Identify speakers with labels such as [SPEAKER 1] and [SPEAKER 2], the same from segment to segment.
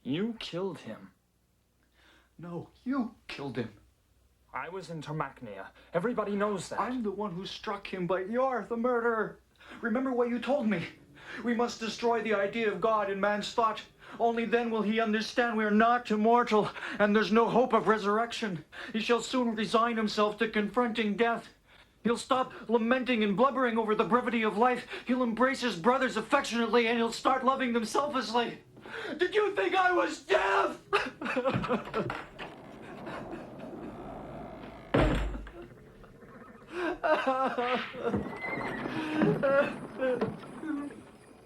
[SPEAKER 1] You killed him.
[SPEAKER 2] No, you killed him.
[SPEAKER 1] I was in Termachnia. Everybody knows that.
[SPEAKER 2] I'm the one who struck him, but you're the murderer. Remember what you told me. We must destroy the idea of God in man's thought. Only then will he understand we are not immortal, and there's no hope of resurrection. He shall soon resign himself to confronting death. He'll stop lamenting and blubbering over the brevity of life. He'll embrace his brothers affectionately, and he'll start loving them selflessly. Did you think I was deaf?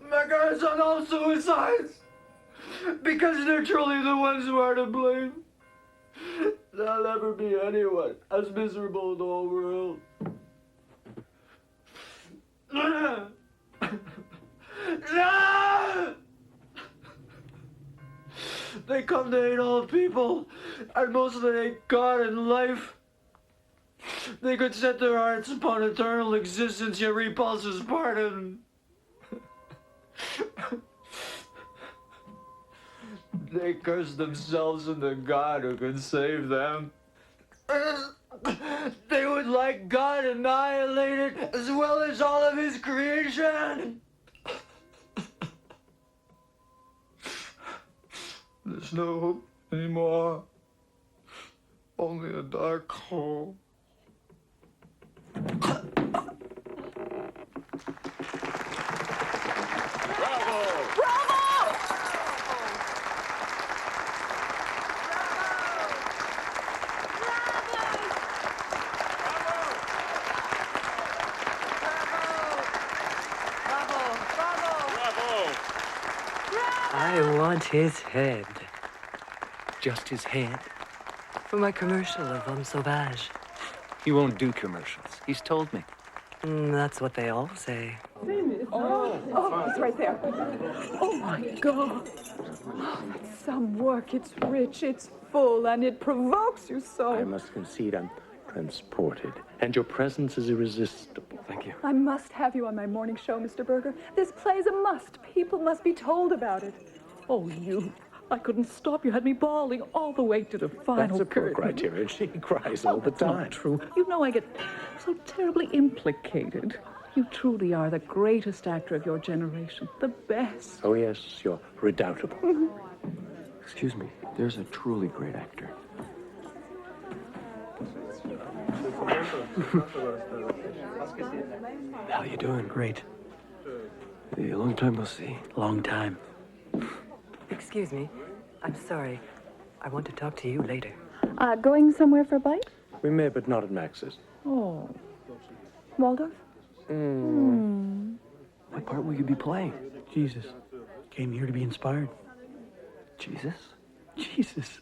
[SPEAKER 2] My guards on all suicides, because they're truly the ones who are to blame. There'll never be anyone as miserable in the whole world. No! They come to hate all people, and mostly hate God and life. They could set their hearts upon eternal existence, yet repulse his pardon. They curse themselves and the God who can save them. They would like God annihilated as well as all of his creation. There's no hope anymore. Only a dark hole.
[SPEAKER 3] I want his head.
[SPEAKER 4] Just his head?
[SPEAKER 3] For my commercial of Homme Sauvage.
[SPEAKER 4] He won't do commercials. He's told me.
[SPEAKER 3] That's what they all say.
[SPEAKER 5] Oh, it's right there. Oh, my God. Oh, that's some work. It's rich, it's full, and it provokes you so.
[SPEAKER 6] I must concede I'm transported, and your presence is irresistible.
[SPEAKER 4] Thank you.
[SPEAKER 5] I must have you on my morning show, Mr. Berger. This play's a must. People must be told about it. Oh, you. I couldn't stop. You had me bawling all the way to the final
[SPEAKER 6] That's a poor
[SPEAKER 5] curtain.
[SPEAKER 6] criterion. She cries all the
[SPEAKER 5] That's not
[SPEAKER 6] time.
[SPEAKER 5] true. You know I get so terribly implicated. You truly are the greatest actor of your generation. The best.
[SPEAKER 6] Oh, yes, you're redoubtable.
[SPEAKER 4] Excuse me. There's a truly great actor. How you doing?
[SPEAKER 3] Great.
[SPEAKER 4] A long time no see.
[SPEAKER 3] Long time. Excuse me. I'm sorry. I want to talk to you later.
[SPEAKER 5] Going somewhere for a bite?
[SPEAKER 6] We may, but not at Max's.
[SPEAKER 5] Oh. Waldorf?
[SPEAKER 4] What part will you be playing?
[SPEAKER 3] Jesus. Came here to be inspired.
[SPEAKER 4] Jesus?
[SPEAKER 3] Jesus.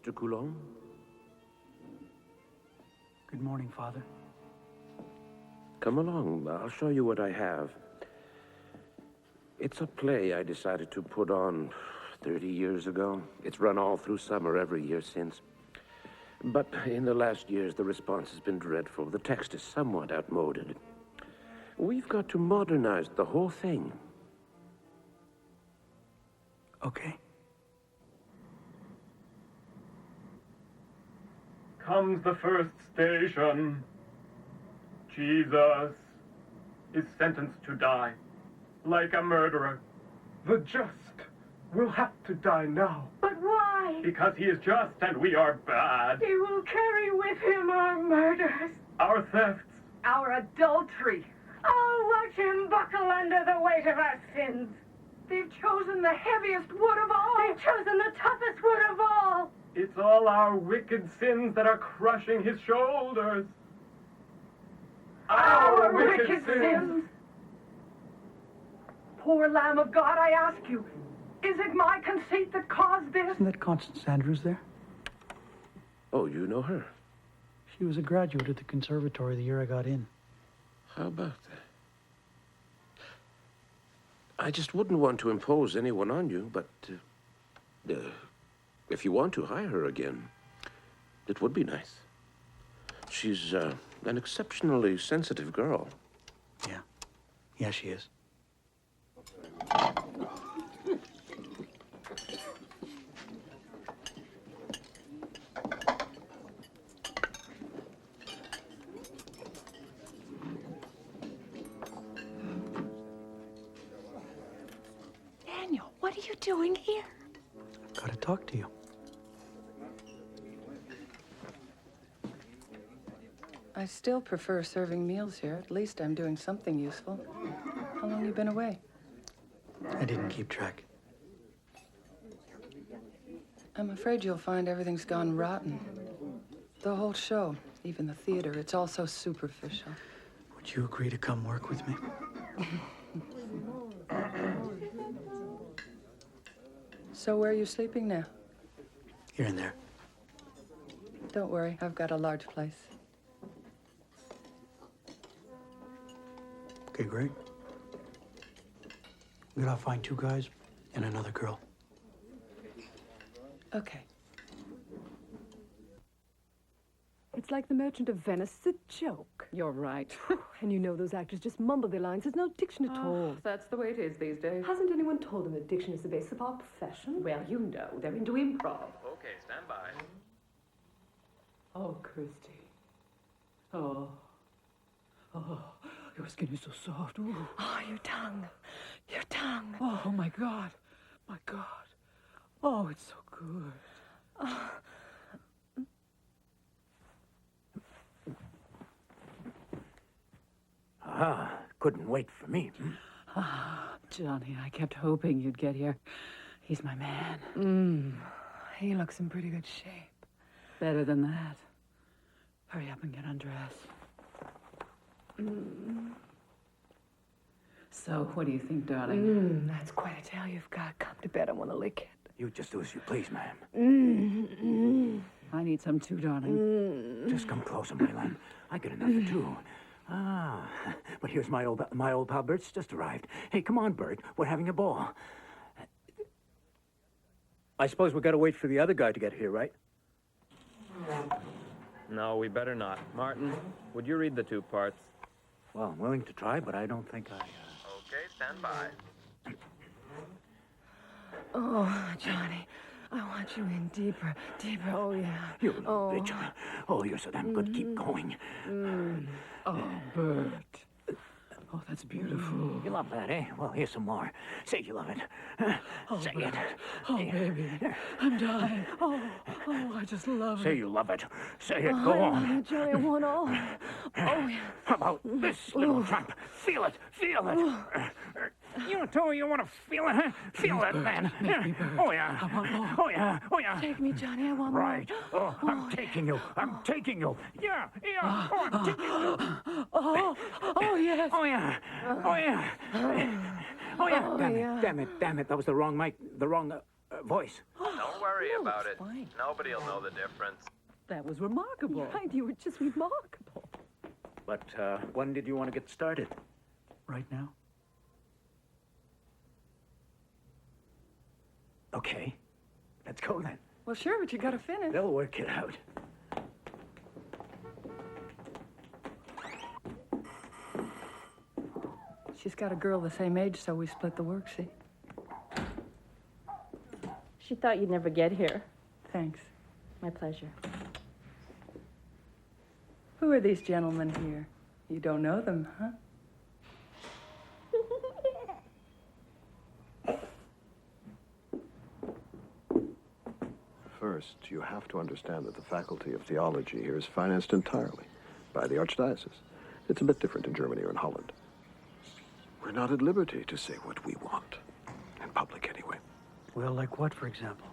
[SPEAKER 7] Mr. Coulomb?
[SPEAKER 2] Good morning, Father.
[SPEAKER 7] Come along. I'll show you what I have. It's a play I decided to put on 30 years ago. It's run all through summer every year since. But in the last years, the response has been dreadful. The text is somewhat outmoded. We've got to modernize the whole thing.
[SPEAKER 2] Okay.
[SPEAKER 8] Comes the first station. Jesus is sentenced to die, like a murderer.
[SPEAKER 1] The just will have to die now.
[SPEAKER 9] But why?
[SPEAKER 8] Because he is just and we are bad.
[SPEAKER 9] He will carry with him our murders,
[SPEAKER 8] Our thefts.
[SPEAKER 9] our adultery. Oh, watch him buckle under the weight of our sins. They've chosen the heaviest wood of all. They've chosen the toughest wood of all.
[SPEAKER 8] It's all our wicked sins that are crushing his shoulders.
[SPEAKER 9] Our wicked sins. Poor Lamb of God, I ask you, is it my conceit that caused this?
[SPEAKER 2] Isn't that Constance Andrews there?
[SPEAKER 7] Oh, you know her?
[SPEAKER 2] She was a graduate at the conservatory the year I got in.
[SPEAKER 7] How about that? I just wouldn't want to impose anyone on you, but if you want to hire her again, it would be nice. She's an exceptionally sensitive girl.
[SPEAKER 2] Yeah. Yeah, she is.
[SPEAKER 5] Daniel, what are you doing here?
[SPEAKER 2] Gotta talk to you.
[SPEAKER 3] I still prefer serving meals here. At least I'm doing something useful. How long have you been away?
[SPEAKER 2] I didn't keep track.
[SPEAKER 3] I'm afraid you'll find everything's gone rotten. The whole show, even the theater, it's all so superficial.
[SPEAKER 2] Would you agree to come work with me?
[SPEAKER 3] So where are you sleeping now?
[SPEAKER 2] Here and there.
[SPEAKER 3] Don't worry, I've got a large place.
[SPEAKER 2] Okay, great. We gotta find 2 guys and another girl.
[SPEAKER 3] Okay.
[SPEAKER 5] It's like The Merchant of Venice. It's a joke.
[SPEAKER 10] You're right.
[SPEAKER 5] And you know those actors just mumble their lines. There's no diction at all.
[SPEAKER 10] That's the way it is these days.
[SPEAKER 5] Hasn't anyone told them that diction is the basis of our profession?
[SPEAKER 10] Well, you know, they're into improv.
[SPEAKER 6] Okay, stand by.
[SPEAKER 10] Oh, Christy. Oh. Oh, your skin is so soft. Ooh.
[SPEAKER 5] Oh, your tongue. Your tongue.
[SPEAKER 10] Oh, my God. My God. Oh, it's so good.
[SPEAKER 11] Couldn't wait for me.
[SPEAKER 10] Ah, Johnny, I kept hoping you'd get here. He's my man.
[SPEAKER 5] He looks in pretty good shape.
[SPEAKER 10] Better than that. Hurry up and get undressed. So, what do you think, darling?
[SPEAKER 5] That's quite a tale you've got. Come to bed. I want to lick it.
[SPEAKER 11] You just do as you please, ma'am.
[SPEAKER 10] I need some too, darling.
[SPEAKER 11] Just come closer, my lamb. I got enough for 2. But here's my old pal Bert's just arrived. Hey, come on, Bert. We're having a ball. I suppose we gotta wait for the other guy to get here, right?
[SPEAKER 6] No, we better not. Martin, would you read the 2 parts?
[SPEAKER 11] Well, I'm willing to try, but I don't think I...
[SPEAKER 6] Okay, stand by.
[SPEAKER 5] Oh, Johnny. I want you in deeper, deeper. Oh, yeah.
[SPEAKER 11] You little bitch. Oh, you're so damn good. Keep going.
[SPEAKER 10] Oh, Bert. Oh, that's beautiful.
[SPEAKER 11] You love that, eh? Well, here's some more. Say you love it. Say it.
[SPEAKER 10] Oh, baby. I'm dying. Oh, I just love
[SPEAKER 11] Say
[SPEAKER 10] it.
[SPEAKER 11] you love it. Say it. Go on.
[SPEAKER 5] Johnny, I want all. Oh, yeah.
[SPEAKER 11] How about this little tramp? Feel it. Feel it. You too, you want to feel it, huh? Feel it, man. Oh, yeah.
[SPEAKER 10] I want more.
[SPEAKER 11] Oh, yeah. Oh, yeah.
[SPEAKER 5] Take me, Johnny. I want more.
[SPEAKER 11] Right. Oh, I'm taking you. I'm taking you. Yeah. Oh, I'm taking you.
[SPEAKER 5] Oh, yes.
[SPEAKER 11] Oh, yeah. Oh, yeah. Oh, yeah. Damn it. That was the wrong mic, the wrong voice.
[SPEAKER 6] Don't
[SPEAKER 12] worry
[SPEAKER 10] No,
[SPEAKER 12] about
[SPEAKER 10] it's
[SPEAKER 12] it.
[SPEAKER 10] fine.
[SPEAKER 12] Nobody'll know the difference.
[SPEAKER 10] That was remarkable.
[SPEAKER 5] Right, you were just remarkable.
[SPEAKER 11] But when did you want to get started?
[SPEAKER 10] Right now?
[SPEAKER 11] Okay. Let's go then.
[SPEAKER 3] Well, sure, but you gotta finish.
[SPEAKER 11] They'll work it out.
[SPEAKER 3] She's got a girl the same age, so we split the work, see?
[SPEAKER 13] She thought you'd never get here.
[SPEAKER 3] Thanks.
[SPEAKER 13] My pleasure.
[SPEAKER 3] Who are these gentlemen here? You don't know them, huh?
[SPEAKER 14] First, you have to understand that the Faculty of Theology here is financed entirely by the Archdiocese. It's a bit different in Germany or in Holland. We're not at liberty to say what we want. In public, anyway.
[SPEAKER 11] Well, like what, for example?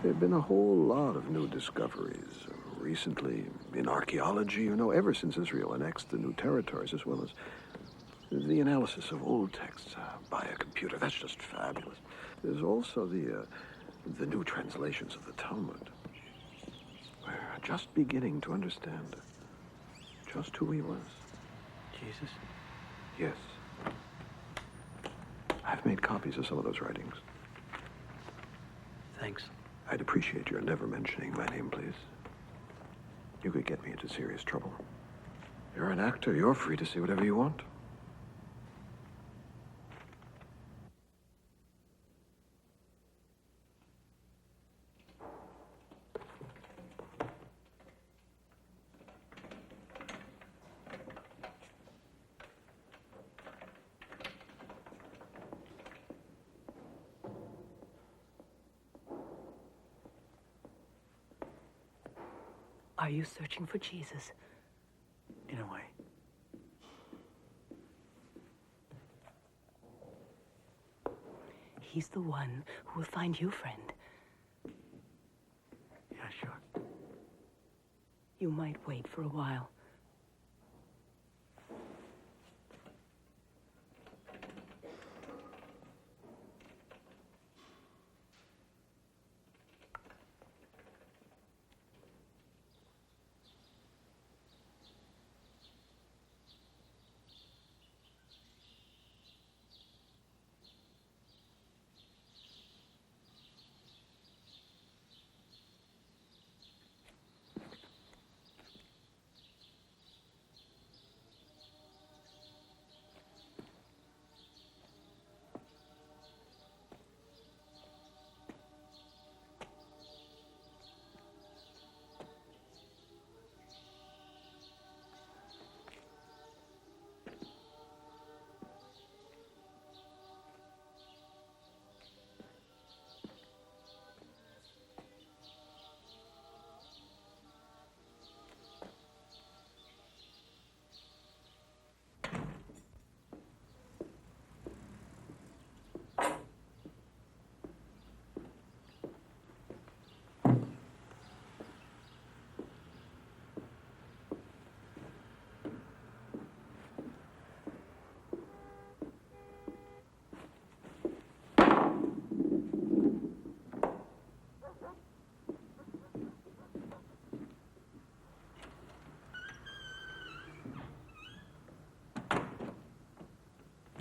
[SPEAKER 14] There have been a whole lot of new discoveries recently in archaeology, you know, ever since Israel annexed the new territories, as well as the analysis of old texts by a computer. That's just fabulous. There's also the new translations of the Talmud. We're just beginning to understand just who he was.
[SPEAKER 11] Jesus?
[SPEAKER 14] Yes. I've made copies of some of those writings.
[SPEAKER 11] Thanks.
[SPEAKER 14] I'd appreciate your never mentioning my name, please. You could get me into serious trouble. You're an actor. You're free to say whatever you want.
[SPEAKER 10] Are you searching for Jesus?
[SPEAKER 11] In a way.
[SPEAKER 10] He's the one who will find you, friend.
[SPEAKER 11] Yeah, sure.
[SPEAKER 10] You might wait for a while.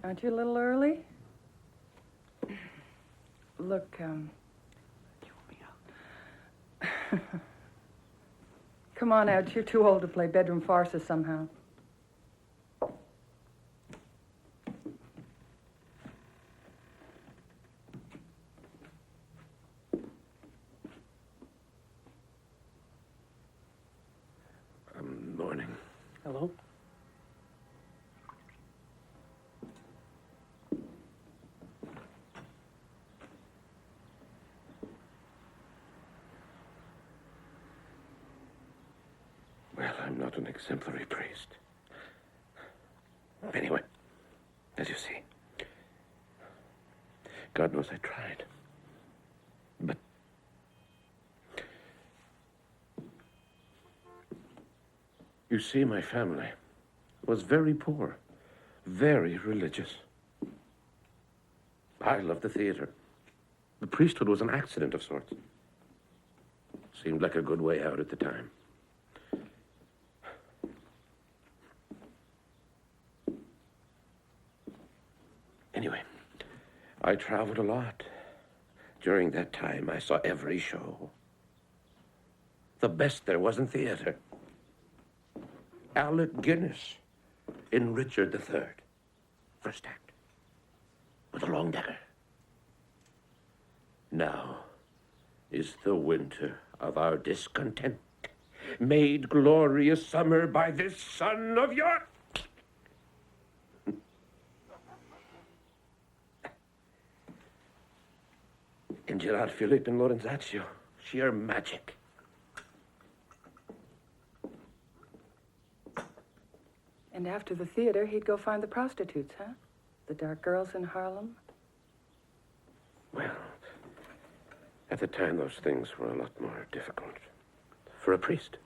[SPEAKER 3] Aren't you a little early? Look, come on out. You're too old to play bedroom farces somehow.
[SPEAKER 7] Morning.
[SPEAKER 11] Hello?
[SPEAKER 7] Well, I'm not an exemplary priest. Anyway, as you see, God knows I tried. But you see, my family was very poor, very religious. I loved the theater. The priesthood was an accident of sorts. Seemed like a good way out at the time. Anyway, I traveled a lot. During that time, I saw every show. The best there was in theater. Alec Guinness in Richard III. First act. With a long dagger. Now is the winter of our discontent, made glorious summer by this son of yours. In Gerard Philippe and Lorenzaccio, sheer magic.
[SPEAKER 3] And after the theater, he'd go find the prostitutes, huh? The dark girls in Harlem?
[SPEAKER 7] Well, at the time, those things were a lot more difficult for a priest.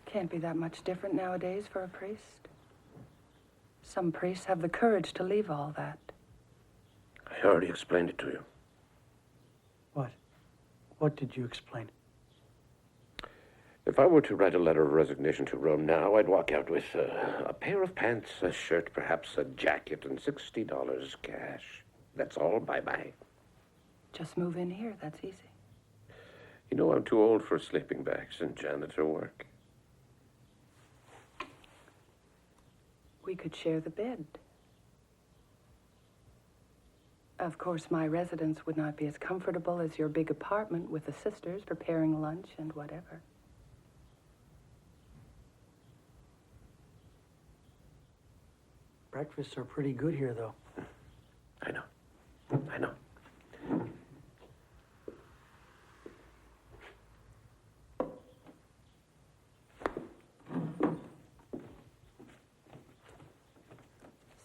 [SPEAKER 3] Can't be that much different nowadays for a priest. Some priests have the courage to leave all that.
[SPEAKER 7] I already explained it to you.
[SPEAKER 2] What? What did you explain?
[SPEAKER 7] If I were to write a letter of resignation to Rome now, I'd walk out with a pair of pants, a shirt, perhaps a jacket, and $60 cash. That's all. Bye-bye.
[SPEAKER 3] Just move in here. That's easy.
[SPEAKER 7] You know, I'm too old for sleeping bags and janitor work.
[SPEAKER 3] We could share the bed. Of course, my residence would not be as comfortable as your big apartment with the sisters preparing lunch and whatever.
[SPEAKER 2] Breakfasts are pretty good here, though.
[SPEAKER 7] I know. I know.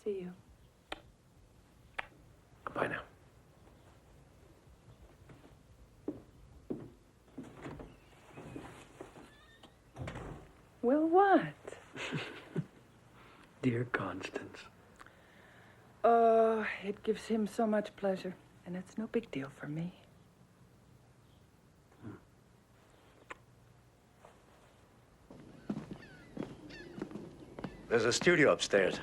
[SPEAKER 3] See you.
[SPEAKER 7] Goodbye now.
[SPEAKER 3] Well, what?
[SPEAKER 2] Dear Constance.
[SPEAKER 3] Oh, it gives him so much pleasure, and it's no big deal for me.
[SPEAKER 11] There's a studio upstairs.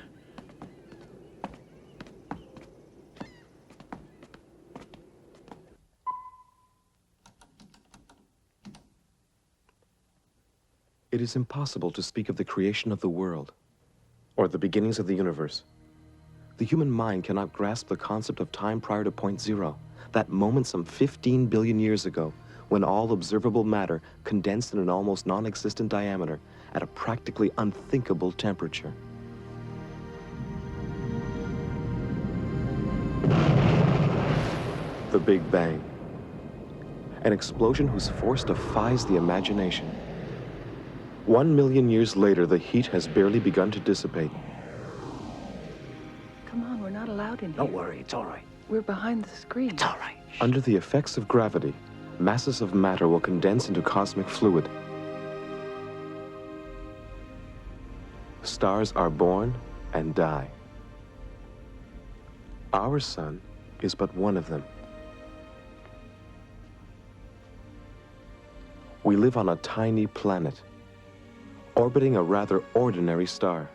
[SPEAKER 4] It is impossible to speak of the creation of the world or the beginnings of the universe. The human mind cannot grasp the concept of time prior to point zero, that moment some 15 billion years ago, when all observable matter condensed in an almost non-existent diameter at a practically unthinkable temperature. The Big Bang. An explosion whose force defies the imagination. 1 million years later, the heat has barely begun to dissipate.
[SPEAKER 3] Come on, we're not allowed in here.
[SPEAKER 11] Don't worry, it's all right.
[SPEAKER 3] We're behind the screen.
[SPEAKER 11] It's all right.
[SPEAKER 4] Under the effects of gravity, masses of matter will condense into cosmic fluid. Stars are born and die. Our sun is but one of them. We live on a tiny planet, orbiting a rather ordinary star,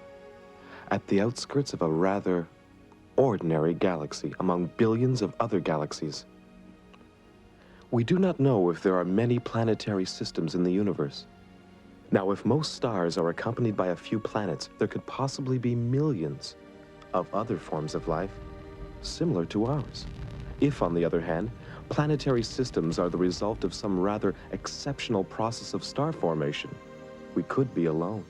[SPEAKER 4] at the outskirts of a rather ordinary galaxy among billions of other galaxies. We do not know if there are many planetary systems in the universe. Now, if most stars are accompanied by a few planets, there could possibly be millions of other forms of life similar to ours. If, on the other hand, planetary systems are the result of some rather exceptional process of star formation, we could be alone.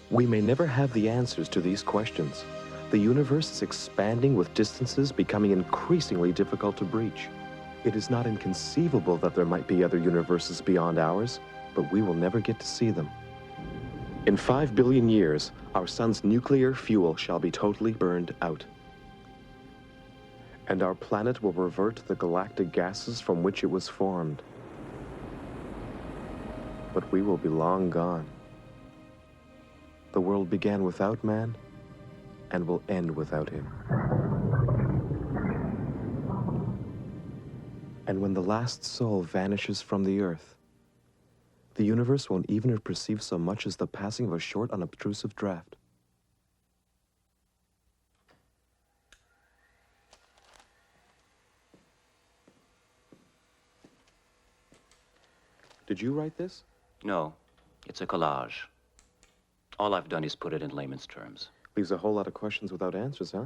[SPEAKER 4] We may never have the answers to these questions. The universe is expanding with distances becoming increasingly difficult to breach. It is not inconceivable that there might be other universes beyond ours, but we will never get to see them. In 5 billion years, our sun's nuclear fuel shall be totally burned out. And our planet will revert to the galactic gases from which it was formed. But we will be long gone. The world began without man and will end without him. And when the last soul vanishes from the earth, the universe won't even have perceived so much as the passing of a short, unobtrusive draft. Did you write this?
[SPEAKER 12] No, it's a collage. All I've done is put it in layman's terms.
[SPEAKER 4] Leaves a whole lot of questions without answers, huh?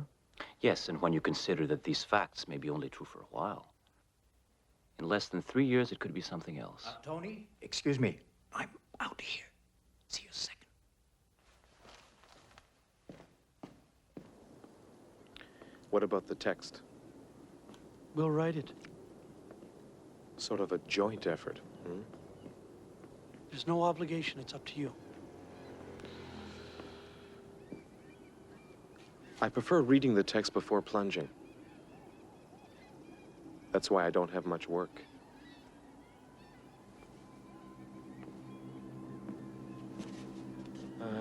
[SPEAKER 12] Yes, and when you consider that these facts may be only true for a while. In less than 3 years, it could be something else.
[SPEAKER 11] Tony, excuse me. I'm out here. See you a second.
[SPEAKER 4] What about the text?
[SPEAKER 11] We'll write it.
[SPEAKER 4] Sort of a joint effort, hmm?
[SPEAKER 11] There's no obligation. It's up to you.
[SPEAKER 4] I prefer reading the text before plunging. That's why I don't have much work.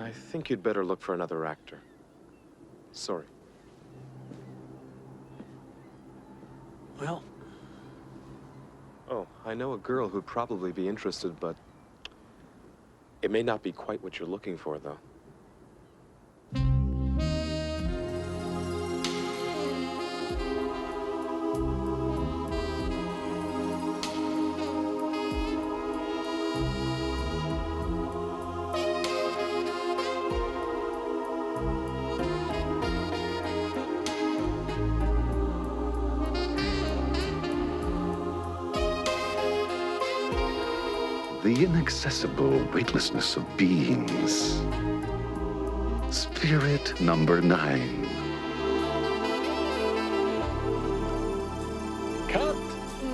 [SPEAKER 4] I think you'd better look for another actor. Sorry.
[SPEAKER 11] Well.
[SPEAKER 4] Oh, I know a girl who'd probably be interested, but it may not be quite what you're looking for, though.
[SPEAKER 15] The inaccessible weightlessness of beings. Spirit number 9.
[SPEAKER 3] Cut!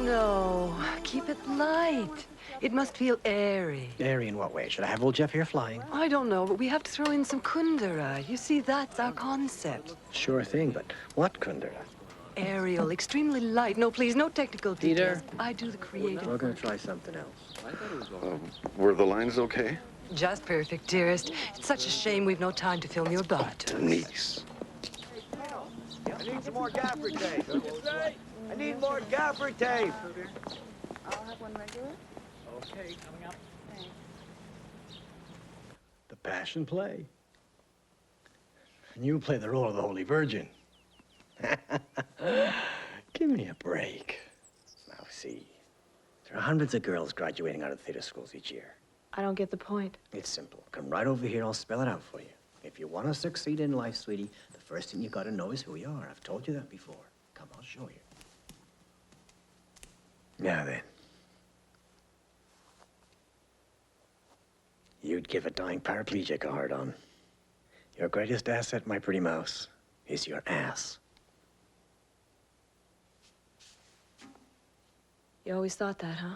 [SPEAKER 3] No, keep it light. It must feel airy.
[SPEAKER 16] Airy in what way? Should I have old Jeff here flying?
[SPEAKER 3] I don't know, but we have to throw in some kundera. You see, that's our concept.
[SPEAKER 16] Sure thing, but what kundera?
[SPEAKER 3] Aerial, extremely light. No, please, no technical details. I do the creative.
[SPEAKER 16] We're gonna try something else.
[SPEAKER 15] Were the lines okay?
[SPEAKER 3] Just perfect, dearest. It's such a shame we've no time to film your butt.
[SPEAKER 15] Denise.
[SPEAKER 17] I need some more gaffer tape. I need more gaffer tape.
[SPEAKER 18] I'll have one regular.
[SPEAKER 11] Okay, coming up.
[SPEAKER 18] Thanks.
[SPEAKER 16] The Passion Play. And you play the role of the Holy Virgin. Give me a break. Now, see, there are hundreds of girls graduating out of theater schools each year.
[SPEAKER 13] I don't get the point.
[SPEAKER 16] It's simple. Come right over here, I'll spell it out for you. If you want to succeed in life, sweetie, the first thing you got to know is who you are. I've told you that before. Come, I'll show you. Now then. You'd give a dying paraplegic a hard-on. Your greatest asset, my pretty mouse, is your ass.
[SPEAKER 13] You always thought that, huh?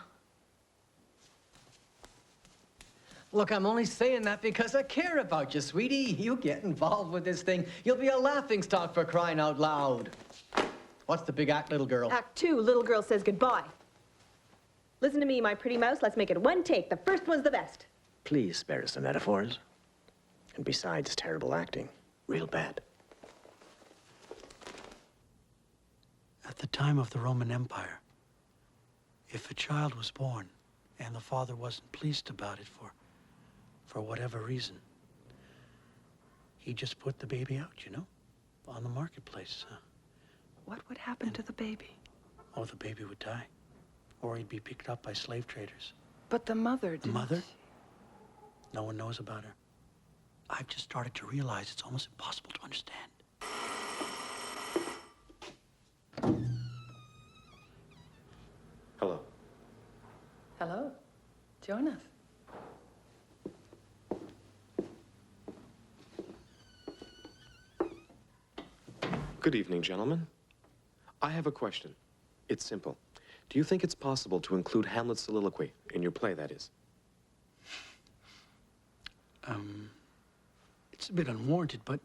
[SPEAKER 16] Look, I'm only saying that because I care about you, sweetie. You get involved with this thing, you'll be a laughingstock for crying out loud. What's the big act, little girl?
[SPEAKER 13] Act 2, little girl says goodbye. Listen to me, my pretty mouse. Let's make it one take. The first one's the best.
[SPEAKER 16] Please spare us the metaphors. And besides, terrible acting. Real bad.
[SPEAKER 11] At the time of the Roman Empire, if a child was born and the father wasn't pleased about it for whatever reason, he just put the baby out, you know, on the marketplace.
[SPEAKER 3] What would happen to the baby?
[SPEAKER 11] Oh, the baby would die. Or he'd be picked up by slave traders.
[SPEAKER 3] But the mother
[SPEAKER 11] The
[SPEAKER 3] didn't.
[SPEAKER 11] mother? No one knows about her. I've just started to realize it's almost impossible to understand.
[SPEAKER 4] Hello.
[SPEAKER 3] Hello. Join us.
[SPEAKER 4] Good evening, gentlemen. I have a question. It's simple. Do you think it's possible to include Hamlet's soliloquy in your play, that is?
[SPEAKER 11] It's a bit unwarranted, but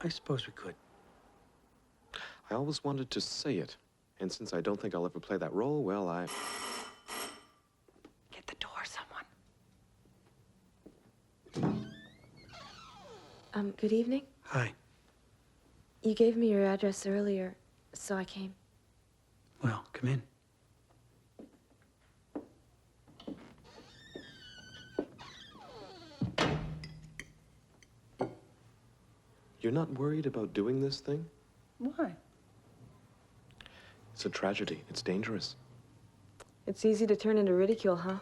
[SPEAKER 11] I suppose we could.
[SPEAKER 4] I always wanted to say it, and since I don't think I'll ever play that role, well,
[SPEAKER 3] Get the door, someone.
[SPEAKER 13] Good evening.
[SPEAKER 11] Hi.
[SPEAKER 13] You gave me your address earlier, so I came.
[SPEAKER 11] Well, come in.
[SPEAKER 4] You're not worried about doing this thing?
[SPEAKER 3] Why?
[SPEAKER 4] It's a tragedy. It's dangerous.
[SPEAKER 13] It's easy to turn into ridicule, huh?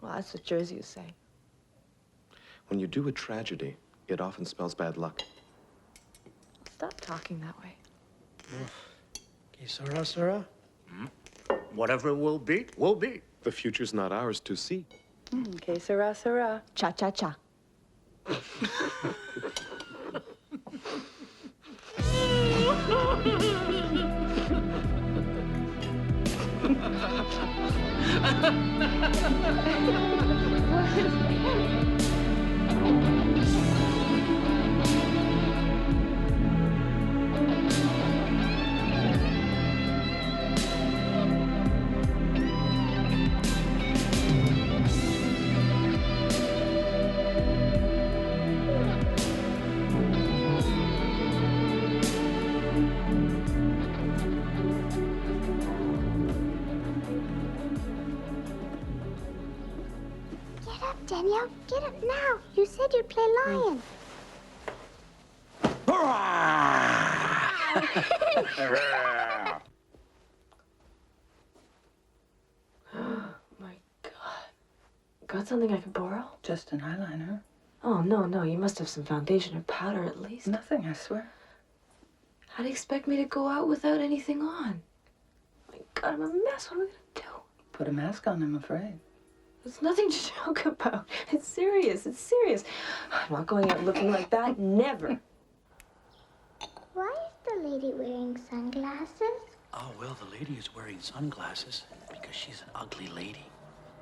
[SPEAKER 13] Well, that's what Jersey would say.
[SPEAKER 4] When you do a tragedy, it often spells bad luck.
[SPEAKER 13] Stop talking that way.
[SPEAKER 11] Que sera, sera?
[SPEAKER 19] Whatever it will be, will be.
[SPEAKER 4] The future's not ours to see.
[SPEAKER 3] Que sera, sera.
[SPEAKER 13] Cha-cha-cha.
[SPEAKER 20] Danielle, get up now. You said you'd play lion.
[SPEAKER 13] My God. Got something I can borrow?
[SPEAKER 3] Just an eyeliner.
[SPEAKER 13] Oh, no. You must have some foundation or powder at least.
[SPEAKER 3] Nothing, I swear.
[SPEAKER 13] How do you expect me to go out without anything on? My God, I'm a mess. What are we gonna do?
[SPEAKER 3] Put a mask on, I'm afraid.
[SPEAKER 13] There's nothing to joke about. It's serious. It's serious. I'm not going out looking like that. Never.
[SPEAKER 20] Why is the lady wearing sunglasses?
[SPEAKER 11] Oh, well, the lady is wearing sunglasses because she's an ugly lady.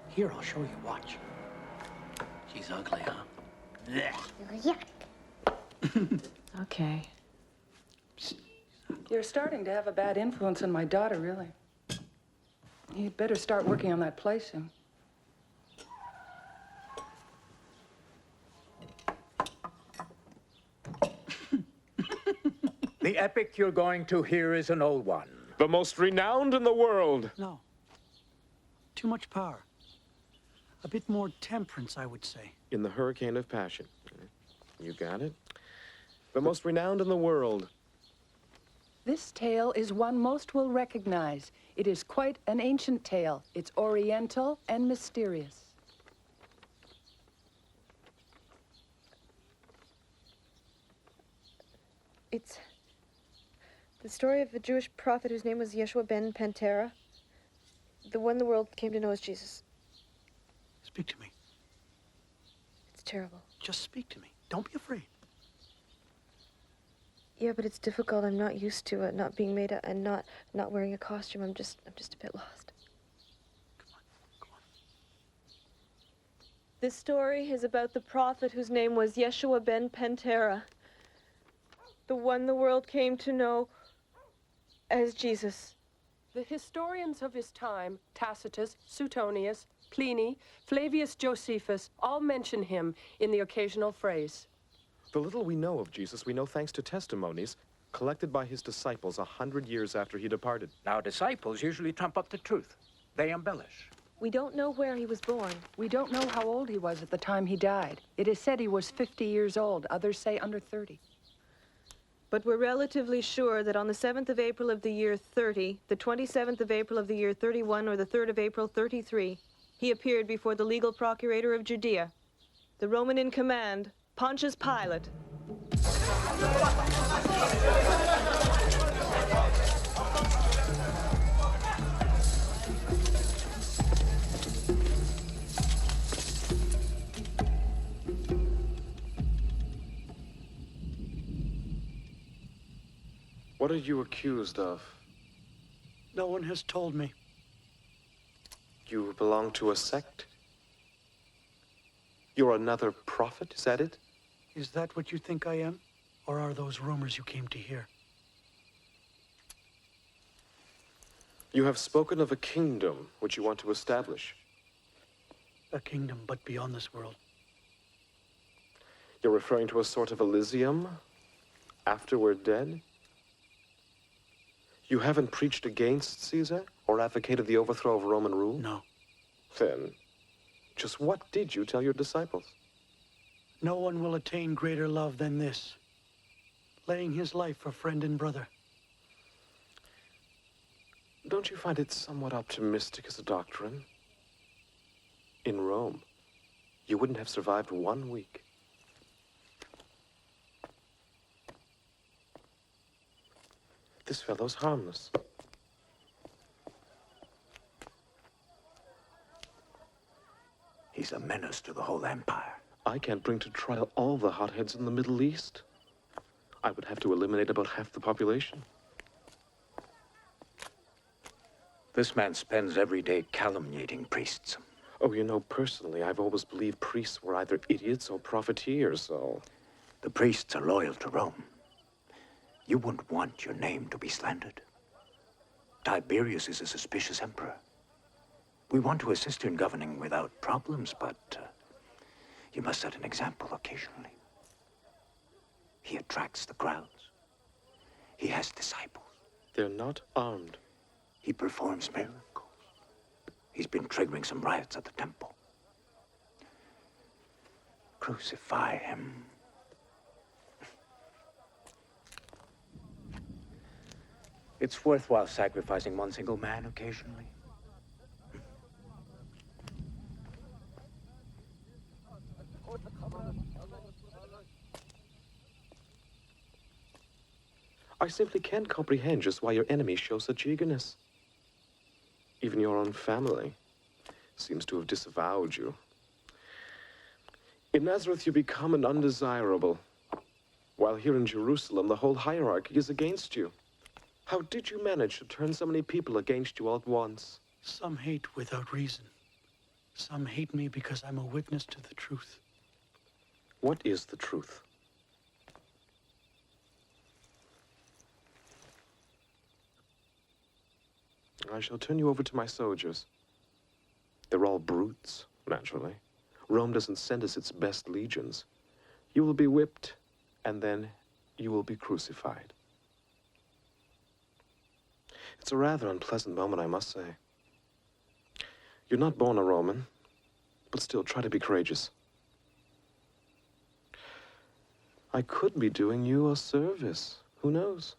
[SPEAKER 11] Here, I'll show you. Watch. She's ugly, huh?
[SPEAKER 20] Yuck.
[SPEAKER 13] Okay.
[SPEAKER 3] You're starting to have a bad influence on my daughter, really. You'd better start working on that play soon.
[SPEAKER 19] The epic you're going to hear is an old one.
[SPEAKER 4] The most renowned in the world.
[SPEAKER 11] No. Too much power. A bit more temperance, I would say.
[SPEAKER 4] In the hurricane of passion. You got it? The most renowned in the world.
[SPEAKER 3] This tale is one most will recognize. It is quite an ancient tale. It's oriental and mysterious.
[SPEAKER 21] It's the story of a Jewish prophet whose name was Yeshua ben Pantera. The one the world came to know as Jesus.
[SPEAKER 11] Speak to me.
[SPEAKER 21] It's terrible.
[SPEAKER 11] Just speak to me. Don't be afraid.
[SPEAKER 21] Yeah, but it's difficult. I'm not used to it, not being made and not wearing a costume. I'm just a bit lost.
[SPEAKER 11] Go on.
[SPEAKER 21] This story is about the prophet whose name was Yeshua ben Pantera. The one the world came to know as Jesus.
[SPEAKER 3] The historians of his time, Tacitus, Suetonius, Pliny, Flavius Josephus, all mention him in the occasional phrase.
[SPEAKER 4] The little we know of Jesus, we know thanks to testimonies collected by his disciples 100 years after he departed.
[SPEAKER 19] Now, disciples usually trump up the truth. They embellish.
[SPEAKER 21] We don't know where he was born.
[SPEAKER 3] We don't know how old he was at the time he died. It is said he was 50 years old. Others say under 30.
[SPEAKER 21] But we're relatively sure that on the 7th of April of the year 30, the 27th of April of the year 31, or the 3rd of April 33, he appeared before the legal procurator of Judea, the Roman in command, Pontius Pilate.
[SPEAKER 4] What are you accused of?
[SPEAKER 11] No one has told me.
[SPEAKER 4] You belong to a sect? You're another prophet, is that it?
[SPEAKER 11] Is that what you think I am? Or are those rumors you came to hear?
[SPEAKER 4] You have spoken of a kingdom which you want to establish.
[SPEAKER 11] A kingdom, but beyond this world.
[SPEAKER 4] You're referring to a sort of Elysium after we're dead? You haven't preached against Caesar or advocated the overthrow of Roman rule?
[SPEAKER 11] No.
[SPEAKER 4] Then, just what did you tell your disciples?
[SPEAKER 11] No one will attain greater love than this, laying his life for friend and brother.
[SPEAKER 4] Don't you find it somewhat optimistic as a doctrine? In Rome, you wouldn't have survived 1 week. This fellow's harmless.
[SPEAKER 19] He's a menace to the whole empire.
[SPEAKER 4] I can't bring to trial all the hotheads in the Middle East. I would have to eliminate about half the population.
[SPEAKER 19] This man spends every day calumniating priests.
[SPEAKER 4] Oh, you know, personally, I've always believed priests were either idiots or profiteers, so...
[SPEAKER 19] The priests are loyal to Rome. You wouldn't want your name to be slandered. Tiberius is a suspicious emperor. We want to assist in governing without problems, but you must set an example occasionally. He attracts the crowds. He has disciples.
[SPEAKER 4] They're not armed.
[SPEAKER 19] He performs miracles. He's been triggering some riots at the temple. Crucify him. It's worthwhile sacrificing one single man occasionally.
[SPEAKER 4] I simply can't comprehend just why your enemies show such eagerness. Even your own family seems to have disavowed you. In Nazareth, you become an undesirable, while here in Jerusalem, the whole hierarchy is against you. How did you manage to turn so many people against you all at once?
[SPEAKER 11] Some hate without reason. Some hate me because I'm a witness to the truth.
[SPEAKER 4] What is the truth? I shall turn you over to my soldiers. They're all brutes, naturally. Rome doesn't send us its best legions. You will be whipped, and then you will be crucified. It's a rather unpleasant moment, I must say. You're not born a Roman, but still try to be courageous. I could be doing you a service. Who knows?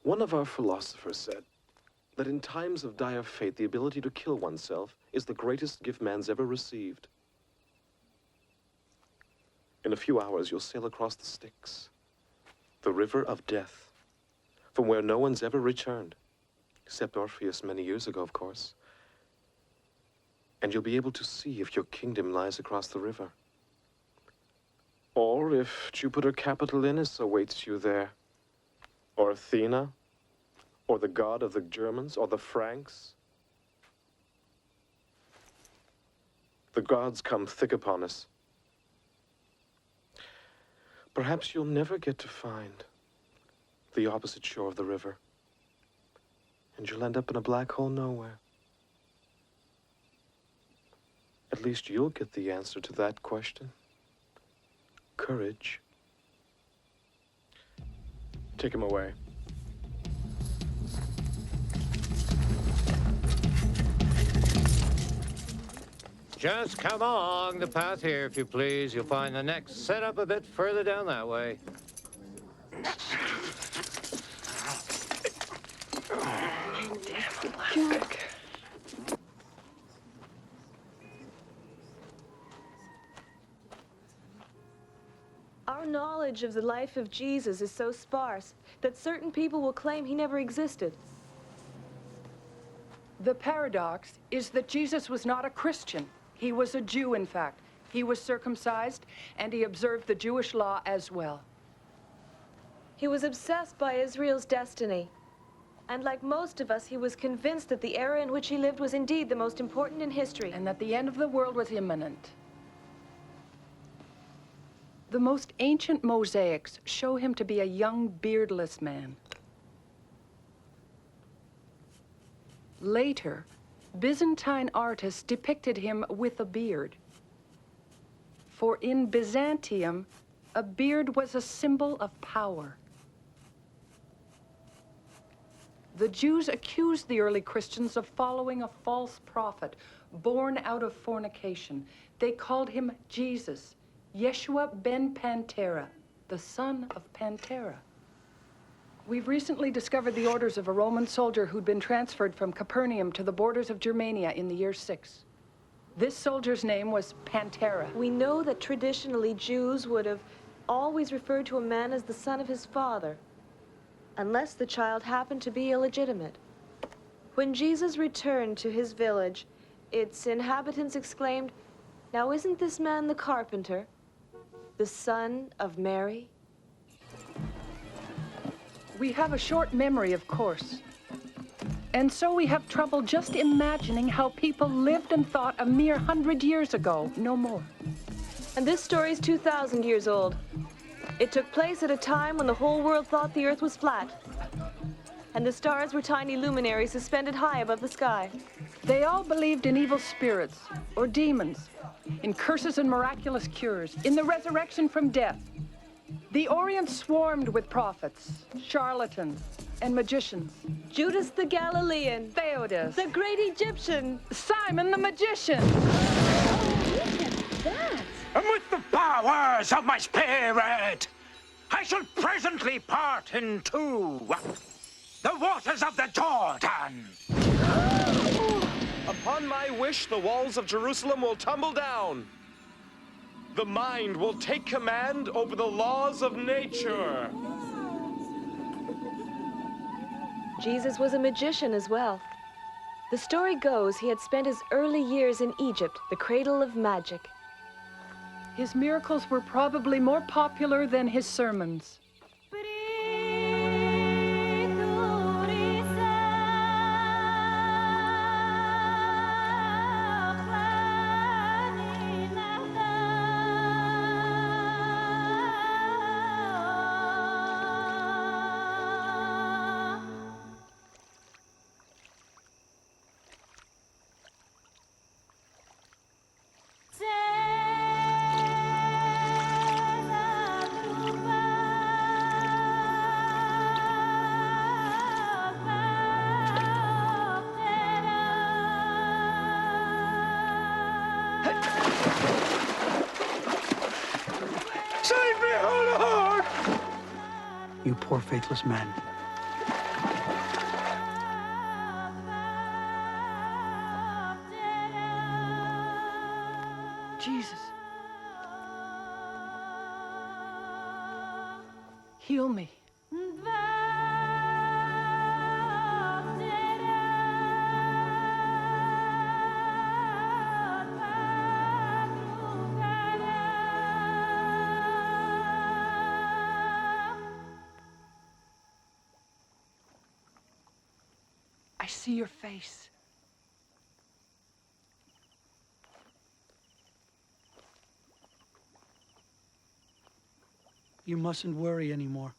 [SPEAKER 4] One of our philosophers said that in times of dire fate, the ability to kill oneself is the greatest gift man's ever received. In a few hours, you'll sail across the Styx, the river of death, from where no one's ever returned, except Orpheus many years ago, of course. And you'll be able to see if your kingdom lies across the river, or if Jupiter Capitolinus awaits you there, or Athena, or the god of the Germans, or the Franks. The gods come thick upon us. Perhaps you'll never get to find the opposite shore of the river, and you'll end up in a black hole nowhere. At least you'll get the answer to that question. Courage. Take him away.
[SPEAKER 1] Just come along the path here, if you please. You'll find the next setup a bit further down that way.
[SPEAKER 3] Damn plastic.
[SPEAKER 21] Our knowledge of the life of Jesus is so sparse that certain people will claim he never existed.
[SPEAKER 3] The paradox is that Jesus was not a Christian. He was a Jew, in fact. He was circumcised, and he observed the Jewish law as well.
[SPEAKER 21] He was obsessed by Israel's destiny. And like most of us, he was convinced that the era in which he lived was indeed the most important in history.
[SPEAKER 3] And that the end of the world was imminent. The most ancient mosaics show him to be a young, beardless man. Later, Byzantine artists depicted him with a beard. For in Byzantium, a beard was a symbol of power. The Jews accused the early Christians of following a false prophet born out of fornication. They called him Jesus, Yeshua ben Pantera, the son of Pantera. We've recently discovered the orders of a Roman soldier who'd been transferred from Capernaum to the borders of Germania in the year 6. This soldier's name was Pantera.
[SPEAKER 21] We know that traditionally Jews would have always referred to a man as the son of his father, unless the child happened to be illegitimate. When Jesus returned to his village, its inhabitants exclaimed, "Now isn't this man the carpenter, the son of Mary?"
[SPEAKER 3] We have a short memory, of course. And so we have trouble just imagining how people lived and thought a mere 100 years ago, no more.
[SPEAKER 21] And this story's 2,000 years old. It took place at a time when the whole world thought the earth was flat, and the stars were tiny luminaries suspended high above the sky.
[SPEAKER 3] They all believed in evil spirits, or demons, in curses and miraculous cures, in the resurrection from death. The Orient swarmed with prophets, charlatans, and magicians.
[SPEAKER 21] Judas the Galilean,
[SPEAKER 3] Theodas,
[SPEAKER 21] the great Egyptian,
[SPEAKER 3] Simon the magician.
[SPEAKER 8] And with the powers of my spirit, I shall presently part in two the waters of the Jordan.
[SPEAKER 22] Upon my wish, the walls of Jerusalem will tumble down. The mind will take command over the laws of nature.
[SPEAKER 21] Jesus was a magician as well. The story goes he had spent his early years in Egypt, the cradle of magic.
[SPEAKER 3] His miracles were probably more popular than his sermons.
[SPEAKER 8] Save me, oh Lord!
[SPEAKER 11] You poor faithless man.
[SPEAKER 3] Jesus. Heal me. I see your face.
[SPEAKER 11] You mustn't worry anymore.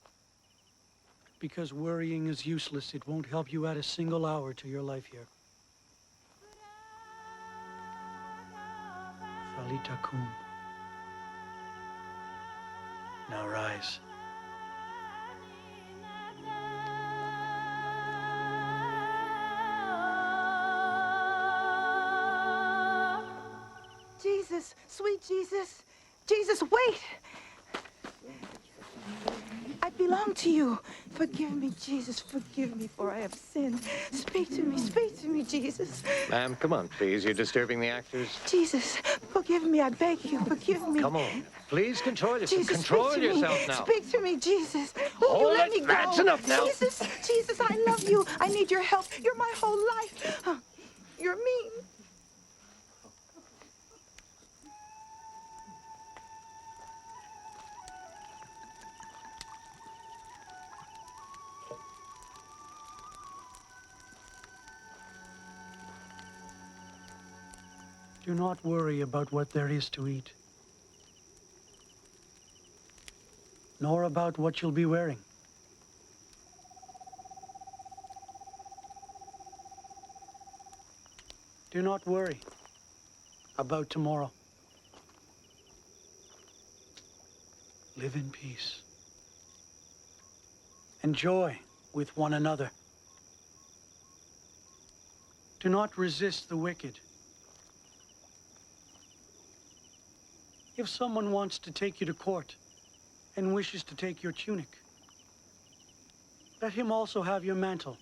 [SPEAKER 11] Because worrying is useless. It won't help you add a single hour to your life here. Thalita cum. Now rise.
[SPEAKER 23] Jesus, sweet Jesus. Jesus, wait! I belong to you. Forgive me, Jesus, forgive me, for I have sinned. Speak to me, Jesus.
[SPEAKER 1] Ma'am, come on, please. You're disturbing the actors.
[SPEAKER 23] Jesus, forgive me, I beg you, forgive me.
[SPEAKER 1] Come on. Please control yourself.
[SPEAKER 23] Jesus,
[SPEAKER 1] Control
[SPEAKER 23] speak to
[SPEAKER 1] yourself
[SPEAKER 23] me.
[SPEAKER 1] now.
[SPEAKER 23] Speak to me, Jesus.
[SPEAKER 1] Hold
[SPEAKER 23] You let
[SPEAKER 1] it.
[SPEAKER 23] me go.
[SPEAKER 1] That's enough now.
[SPEAKER 23] Jesus, Jesus, I love you. I need your help. You're my whole life. You're mean.
[SPEAKER 11] Do not worry about what there is to eat, nor about what you'll be wearing. Do not worry about tomorrow. Live in peace. Enjoy with one another. Do not resist the wicked. If someone wants to take you to court and wishes to take your tunic, let him also have your mantle.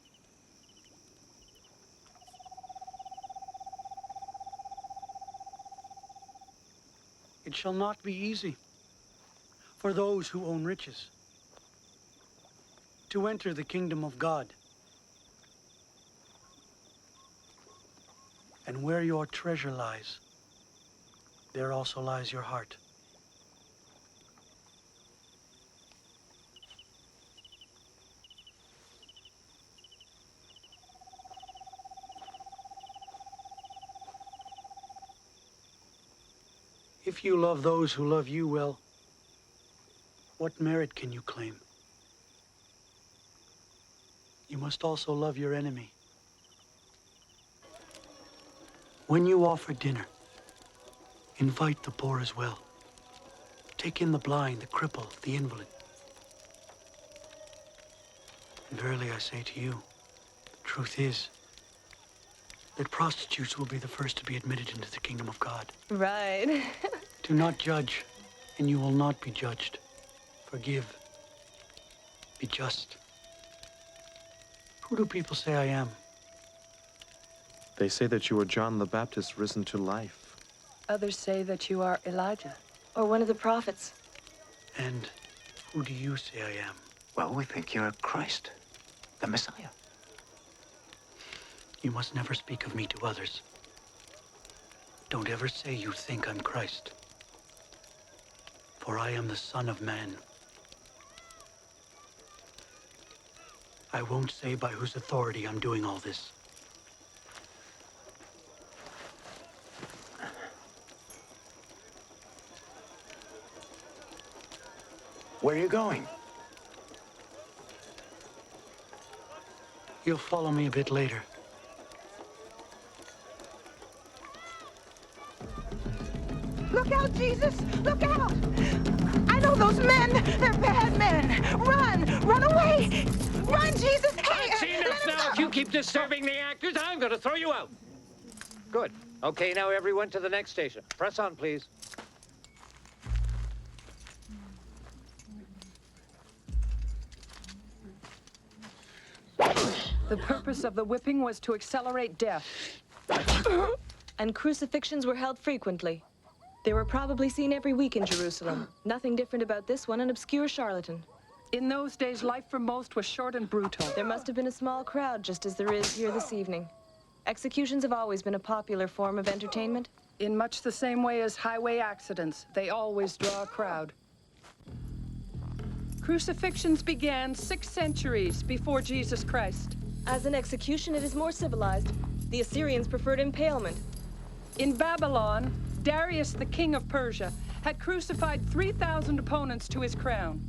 [SPEAKER 11] It shall not be easy for those who own riches to enter the kingdom of God. And where your treasure lies, there also lies your heart. If you love those who love you well, what merit can you claim? You must also love your enemy. When you offer dinner, invite the poor as well. Take in the blind, the crippled, the invalid. And verily I say to you, the truth is that prostitutes will be the first to be admitted into the kingdom of God.
[SPEAKER 21] Right.
[SPEAKER 11] Do not judge, and you will not be judged. Forgive. Be just. Who do people say I am?
[SPEAKER 4] They say that you are John the Baptist risen to life.
[SPEAKER 3] Others say that you are Elijah.
[SPEAKER 21] Or one of the prophets.
[SPEAKER 11] And who do you say I am?
[SPEAKER 19] Well, we think you're Christ, the Messiah.
[SPEAKER 11] You must never speak of me to others. Don't ever say you think I'm Christ. For I am the Son of Man. I won't say by whose authority I'm doing all this.
[SPEAKER 19] Where are you going?
[SPEAKER 11] You'll follow me a bit later.
[SPEAKER 23] Look out, Jesus! Look out! I know those men! They're bad men! Run! Run away! Run, Jesus! Hey!
[SPEAKER 1] I've seen enough now. If you keep disturbing the actors, I'm going to throw you out. Good. Okay, now everyone to the next station. Press on, please.
[SPEAKER 3] The purpose of the whipping was to accelerate death.
[SPEAKER 21] And crucifixions were held frequently. They were probably seen every week in Jerusalem. Nothing different about this one, an obscure charlatan.
[SPEAKER 3] In those days, life for most was short and brutal.
[SPEAKER 21] There must have been a small crowd, just as there is here this evening. Executions have always been a popular form of entertainment.
[SPEAKER 3] In much the same way as highway accidents, they always draw a crowd. Crucifixions began 6 centuries before Jesus Christ.
[SPEAKER 21] As an execution, it is more civilized. The Assyrians preferred impalement.
[SPEAKER 3] In Babylon, Darius, the king of Persia, had crucified 3,000 opponents to his crown.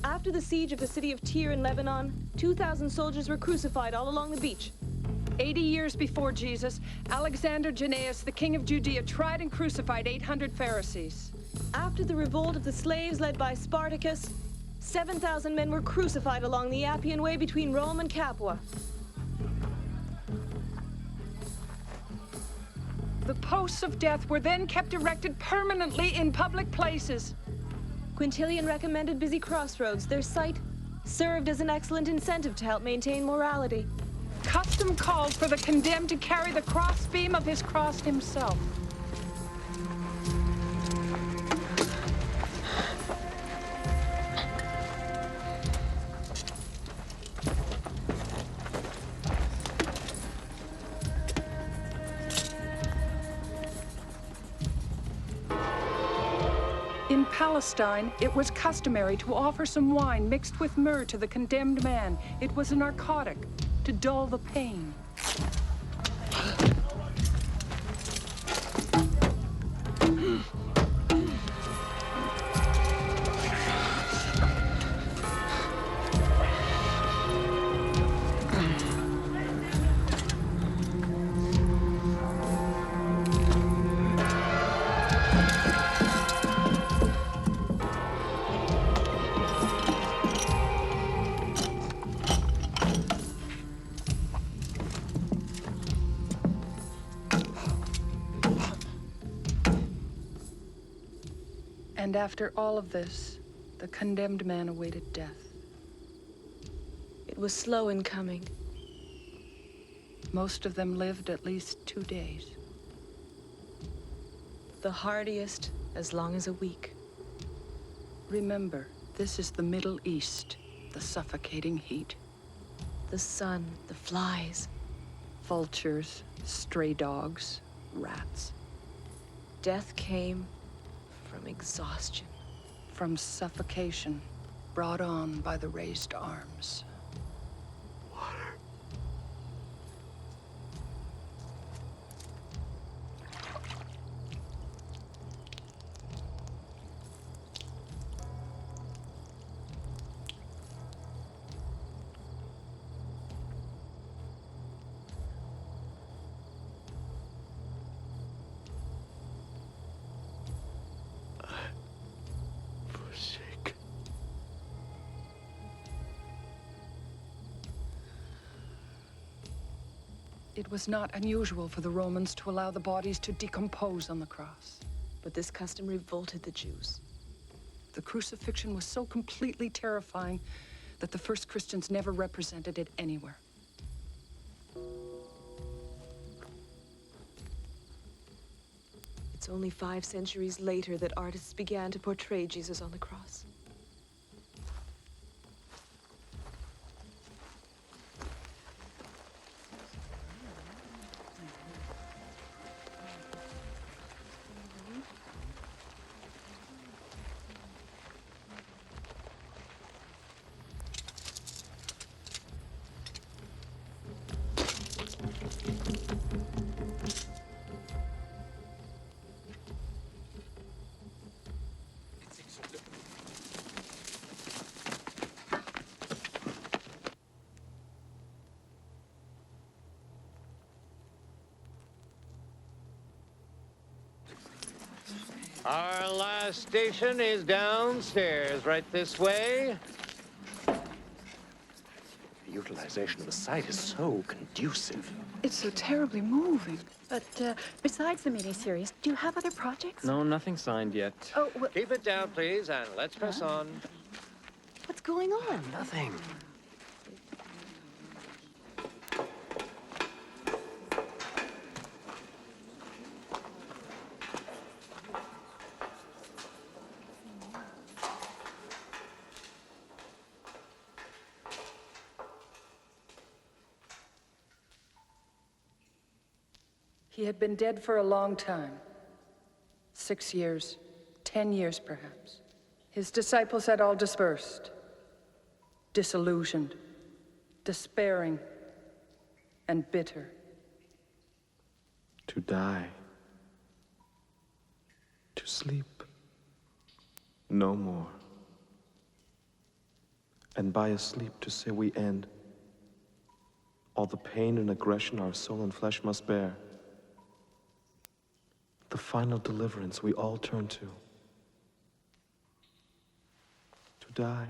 [SPEAKER 21] After the siege of the city of Tyre in Lebanon, 2,000 soldiers were crucified all along the beach.
[SPEAKER 3] 80 years before Jesus, Alexander Jannaeus, the king of Judea, tried and crucified 800 Pharisees.
[SPEAKER 21] After the revolt of the slaves led by Spartacus, 7,000 men were crucified along the Appian Way between Rome and Capua.
[SPEAKER 3] The posts of death were then kept erected permanently in public places.
[SPEAKER 21] Quintilian recommended busy crossroads. Their site served as an excellent incentive to help maintain morality.
[SPEAKER 3] Custom called for the condemned to carry the crossbeam of his cross himself. In Palestine, it was customary to offer some wine mixed with myrrh to the condemned man. It was a narcotic to dull the pain. And after all of this, the condemned man awaited death.
[SPEAKER 21] It was slow in coming.
[SPEAKER 3] Most of them lived at least 2 days.
[SPEAKER 21] The hardiest, as long as a week.
[SPEAKER 3] Remember, this is the Middle East, the suffocating heat.
[SPEAKER 21] The sun, the flies.
[SPEAKER 3] Vultures, stray dogs, rats.
[SPEAKER 21] Death came from exhaustion.
[SPEAKER 3] From suffocation, brought on by the raised arms. It was not unusual for the Romans to allow the bodies to decompose on the cross.
[SPEAKER 21] But this custom revolted the Jews.
[SPEAKER 3] The crucifixion was so completely terrifying that the first Christians never represented it anywhere.
[SPEAKER 21] It's only 5 centuries later that artists began to portray Jesus on the cross.
[SPEAKER 1] Our last station is downstairs, right this way.
[SPEAKER 4] The utilization of the site is so conducive.
[SPEAKER 3] It's so terribly moving.
[SPEAKER 18] But besides the miniseries, do you have other projects?
[SPEAKER 5] No, nothing signed yet.
[SPEAKER 18] Oh, well,
[SPEAKER 1] Keep it down, please, and let's press on.
[SPEAKER 18] what's going on?
[SPEAKER 4] Nothing.
[SPEAKER 3] He had been dead for a long time. 6 years, 10 years perhaps. His disciples had all dispersed, disillusioned, despairing, and bitter.
[SPEAKER 4] To die. To sleep. No more. And by a sleep to say we end all the pain and aggression our soul and flesh must bear. The final deliverance we all turn to. To die.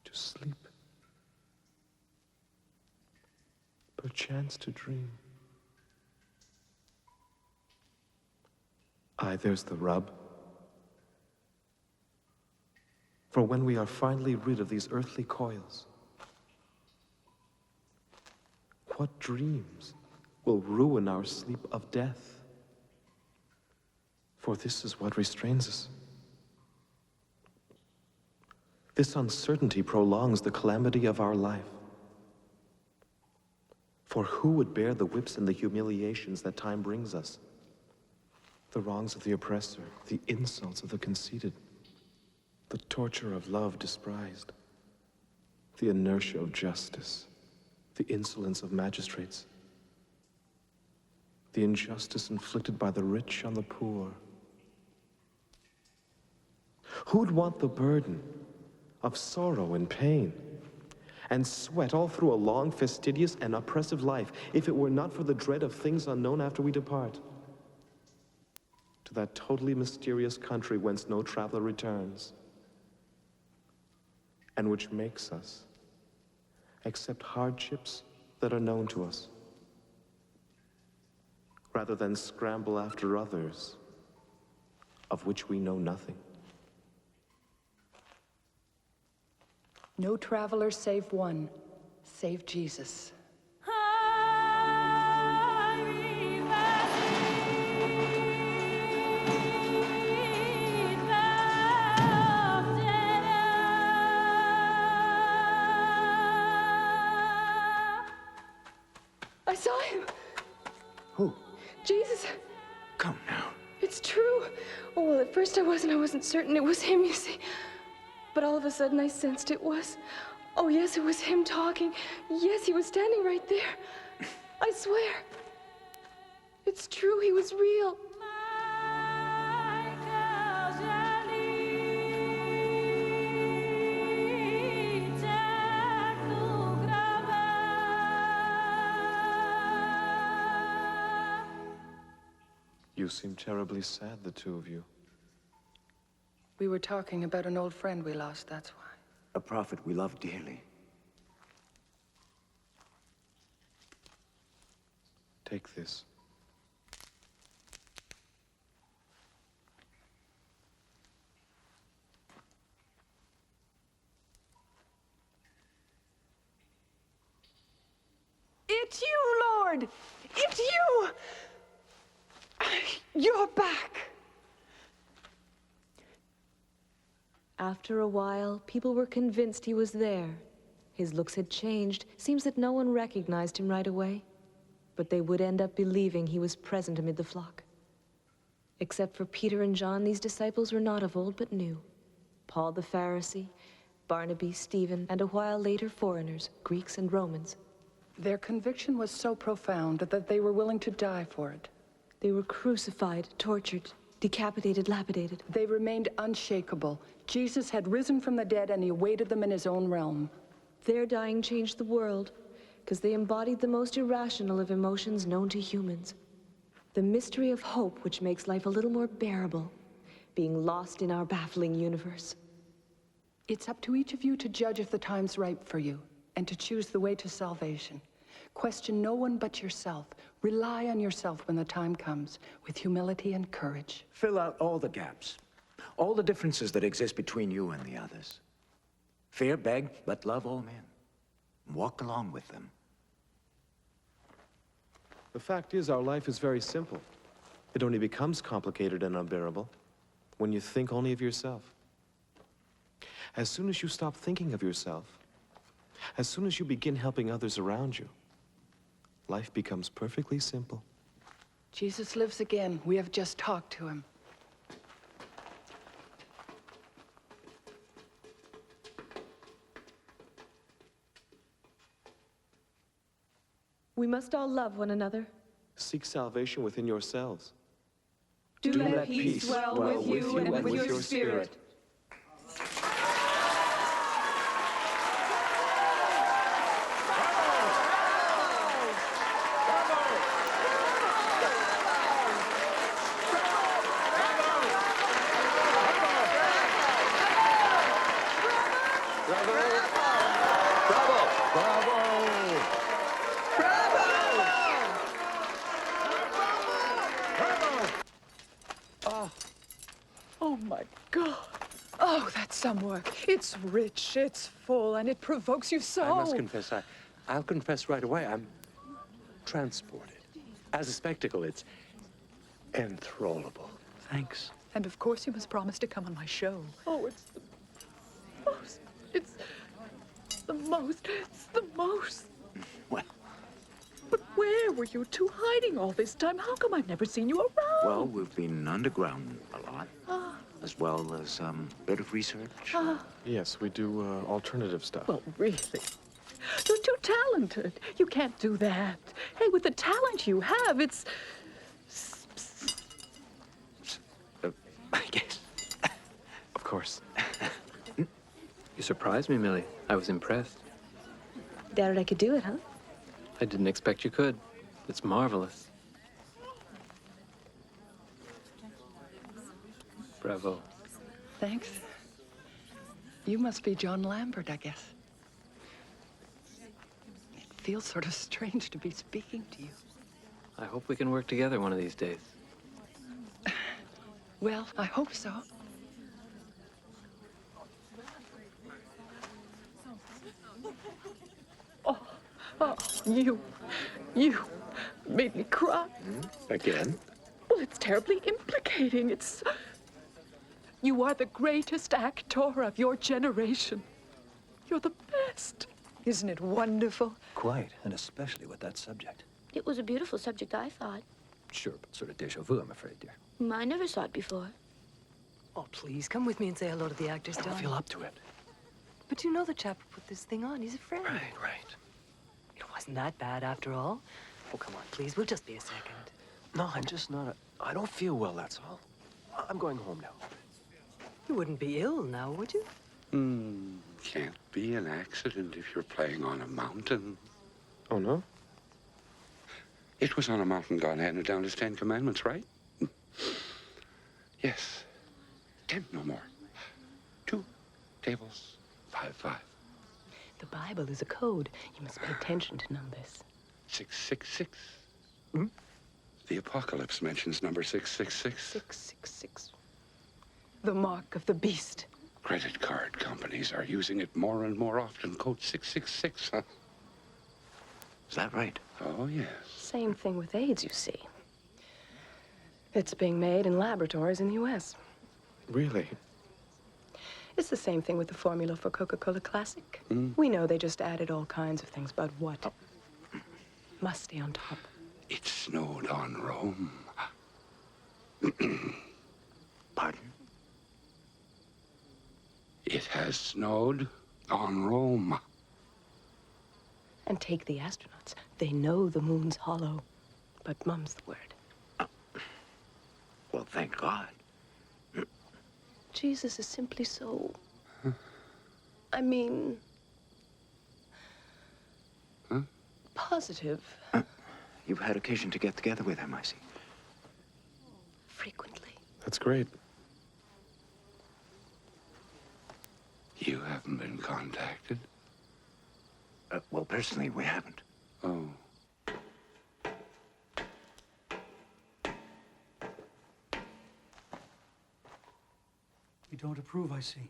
[SPEAKER 4] To sleep. Perchance to dream. Aye, there's the rub. For when we are finally rid of these earthly coils, what dreams will ruin our sleep of death? For this is what restrains us. This uncertainty prolongs the calamity of our life. For who would bear the whips and the humiliations that time brings us? The wrongs of the oppressor, the insults of the conceited, the torture of love despised, the inertia of justice, the insolence of magistrates, the injustice inflicted by the rich on the poor. Who'd want the burden of sorrow and pain and sweat all through a long, fastidious, and oppressive life if it were not for the dread of things unknown after we depart? To that totally mysterious country whence no traveler returns, and which makes us accept hardships that are known to us, rather than scramble after others of which we know nothing.
[SPEAKER 3] No traveler save one, save Jesus.
[SPEAKER 13] I saw him.
[SPEAKER 19] Who?
[SPEAKER 13] Jesus.
[SPEAKER 19] Come now.
[SPEAKER 13] It's true. Oh, well, at first I wasn't certain it was him, you see. But all of a sudden I sensed it was. Oh, yes, it was him talking. Yes, he was standing right there. I swear. It's true, he was real.
[SPEAKER 4] You seem terribly sad, the two of you.
[SPEAKER 3] We were talking about an old friend we lost, that's why.
[SPEAKER 19] A prophet we love dearly.
[SPEAKER 4] Take this.
[SPEAKER 3] It's you, Lord! It's you! You're back!
[SPEAKER 21] After a while, people were convinced he was there. His looks had changed. Seems that no one recognized him right away. But they would end up believing he was present amid the flock. Except for Peter and John, these disciples were not of old but new. Paul the Pharisee, Barnaby, Stephen, and a while later foreigners, Greeks and Romans.
[SPEAKER 3] Their conviction was so profound that they were willing to die for it.
[SPEAKER 21] They were crucified, tortured, decapitated, lapidated.
[SPEAKER 3] They remained unshakable. Jesus had risen from the dead and he awaited them in his own realm.
[SPEAKER 21] Their dying changed the world, because they embodied the most irrational of emotions known to humans. The mystery of hope which makes life a little more bearable, being lost in our baffling universe.
[SPEAKER 3] It's up to each of you to judge if the time's ripe for you, and to choose the way to salvation. Question no one but yourself. Rely on yourself when the time comes, with humility and courage.
[SPEAKER 19] Fill out all the gaps, all the differences that exist between you and the others. Fear, beg, but love all men. Walk along with them.
[SPEAKER 4] The fact is, our life is very simple. It only becomes complicated and unbearable when you think only of yourself. As soon as you stop thinking of yourself, as soon as you begin helping others around you, life becomes perfectly simple.
[SPEAKER 3] Jesus lives again. We have just talked to him.
[SPEAKER 21] We must all love one another.
[SPEAKER 4] Seek salvation within yourselves.
[SPEAKER 21] Do let peace dwell with you and with your spirit.
[SPEAKER 3] Oh my God. Oh, that's some work. It's rich, it's full, and it provokes you so.
[SPEAKER 7] I must confess, I'll confess right away, I'm transported. As a spectacle, it's enthrallable.
[SPEAKER 11] Thanks.
[SPEAKER 18] And of course you must promise to come on my show.
[SPEAKER 3] Oh, it's the most. It's the most. It's the most.
[SPEAKER 19] Well.
[SPEAKER 18] But where were you two hiding all this time? How come I've never seen you around?
[SPEAKER 19] Well, we've been underground a lot, as well as a bit of research.
[SPEAKER 4] Yes, we do alternative stuff.
[SPEAKER 18] Well, really? You're too talented. You can't do that. Hey, with the talent you have, it's...
[SPEAKER 19] I guess.
[SPEAKER 4] Of course.
[SPEAKER 12] You surprised me, Millie. I was impressed.
[SPEAKER 21] Doubted I could do it, huh?
[SPEAKER 12] I didn't expect you could. It's marvelous. Bravo.
[SPEAKER 3] Thanks. You must be John Lambert, I guess. It feels sort of strange to be speaking to you.
[SPEAKER 12] I hope we can work together one of these days.
[SPEAKER 3] Well, I hope so. Oh, you made me cry.
[SPEAKER 7] Again?
[SPEAKER 18] Well, it's terribly implicating. You are the greatest actor of your generation. You're the best.
[SPEAKER 3] Isn't it wonderful?
[SPEAKER 5] Quite, and especially with that subject.
[SPEAKER 6] It was a beautiful subject, I thought.
[SPEAKER 5] Sure, but sort of déjà vu, I'm afraid, dear.
[SPEAKER 6] I never saw it before.
[SPEAKER 9] Oh, please, come with me and say hello to the actors,
[SPEAKER 5] I don't feel up to it.
[SPEAKER 9] But you know the chap who put this thing on. He's a friend.
[SPEAKER 5] Right.
[SPEAKER 9] It wasn't that bad after all. Oh, come on, please. We'll just be a second.
[SPEAKER 5] No, I'm just not I don't feel well, that's all. I'm going home now.
[SPEAKER 9] You wouldn't be ill now, would you?
[SPEAKER 15] Can't be an accident if you're playing on a mountain.
[SPEAKER 4] Oh, no?
[SPEAKER 15] It was on a mountain God handed down his 10 Commandments, right? Yes. 10, no more. 2 tables, 5, 5.
[SPEAKER 9] The Bible is a code. You must pay attention to numbers.
[SPEAKER 15] 666. The Apocalypse mentions number 666.
[SPEAKER 3] 666. The mark of the beast.
[SPEAKER 15] Credit card companies are using it more and more often. Code 666, huh?
[SPEAKER 19] Is that right?
[SPEAKER 15] Oh, yes.
[SPEAKER 3] Same thing with AIDS, you see. It's being made in laboratories in the U.S.
[SPEAKER 4] Really?
[SPEAKER 3] It's the same thing with the formula for Coca-Cola Classic. We know they just added all kinds of things, but what must stay on top?
[SPEAKER 15] It snowed on Rome.
[SPEAKER 19] Pardon?
[SPEAKER 15] It has snowed on Rome.
[SPEAKER 3] And take the astronauts. They know the moon's hollow, but mum's the word.
[SPEAKER 19] Well, thank God.
[SPEAKER 3] Jesus is simply so... I mean... positive.
[SPEAKER 19] You've had occasion to get together with him, I see.
[SPEAKER 3] Frequently.
[SPEAKER 4] That's great.
[SPEAKER 15] You haven't been contacted?
[SPEAKER 19] Well, personally, we haven't.
[SPEAKER 15] Oh.
[SPEAKER 11] You don't approve, I see.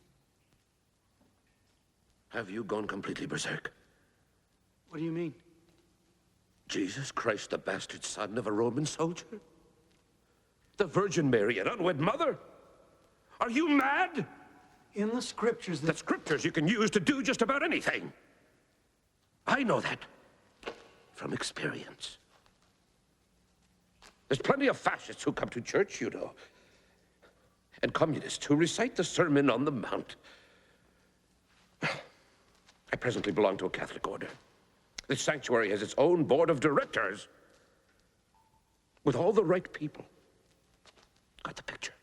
[SPEAKER 7] Have you gone completely berserk?
[SPEAKER 11] What do you mean?
[SPEAKER 7] Jesus Christ, the bastard son of a Roman soldier? The Virgin Mary, an unwed mother? Are you mad?
[SPEAKER 11] In the scriptures...
[SPEAKER 7] The scriptures you can use to do just about anything. I know that from experience. There's plenty of fascists who come to church, you know, and communists who recite the Sermon on the Mount. I presently belong to a Catholic order. This sanctuary has its own board of directors with all the right people. Got the picture?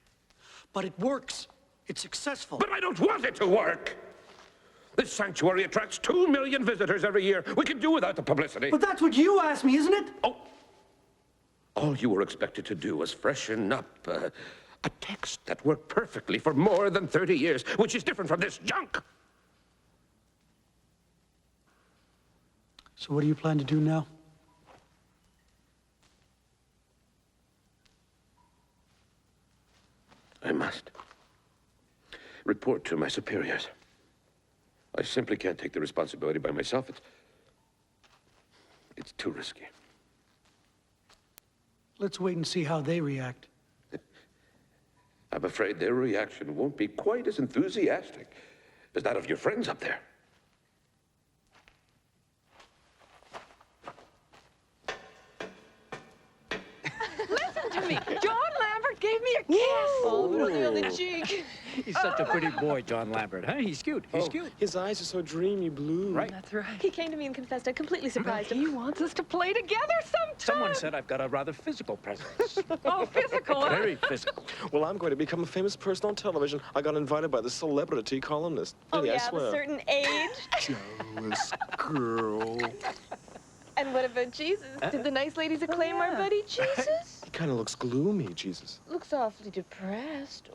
[SPEAKER 11] But it works. It's successful.
[SPEAKER 7] But I don't want it to work. This sanctuary attracts 2 million visitors every year. We can do without the publicity.
[SPEAKER 11] But that's what you asked me, isn't it?
[SPEAKER 7] Oh. All you were expected to do was freshen up a text that worked perfectly for more than 30 years, which is different from this junk.
[SPEAKER 11] So what do you plan to do now?
[SPEAKER 7] I must report to my superiors. I simply can't take the responsibility by myself. It's too risky.
[SPEAKER 11] Let's wait and see how they react.
[SPEAKER 7] I'm afraid their reaction won't be quite as enthusiastic as that of your friends up there.
[SPEAKER 18] Listen to me. John Lambert gave me a kiss.
[SPEAKER 21] Oh, really on the cheek.
[SPEAKER 24] He's such a pretty boy, John Lambert, huh? He's cute. He's cute.
[SPEAKER 4] His eyes are so dreamy blue.
[SPEAKER 24] Right.
[SPEAKER 3] That's right.
[SPEAKER 21] He came to me and confessed. I completely surprised him.
[SPEAKER 3] He wants us to play together sometime.
[SPEAKER 24] Someone said I've got a rather physical presence.
[SPEAKER 3] Oh, physical, huh?
[SPEAKER 24] Very physical.
[SPEAKER 4] Well, I'm going to become a famous person on television. I got invited by the celebrity columnist.
[SPEAKER 21] Oh,
[SPEAKER 4] Really, I
[SPEAKER 21] yeah, of
[SPEAKER 4] swear.
[SPEAKER 21] a certain age.
[SPEAKER 4] Jealous girl.
[SPEAKER 21] And what about Jesus? Did the nice ladies acclaim our buddy Jesus?
[SPEAKER 4] He kind of looks gloomy, Jesus.
[SPEAKER 21] Looks awfully depressed.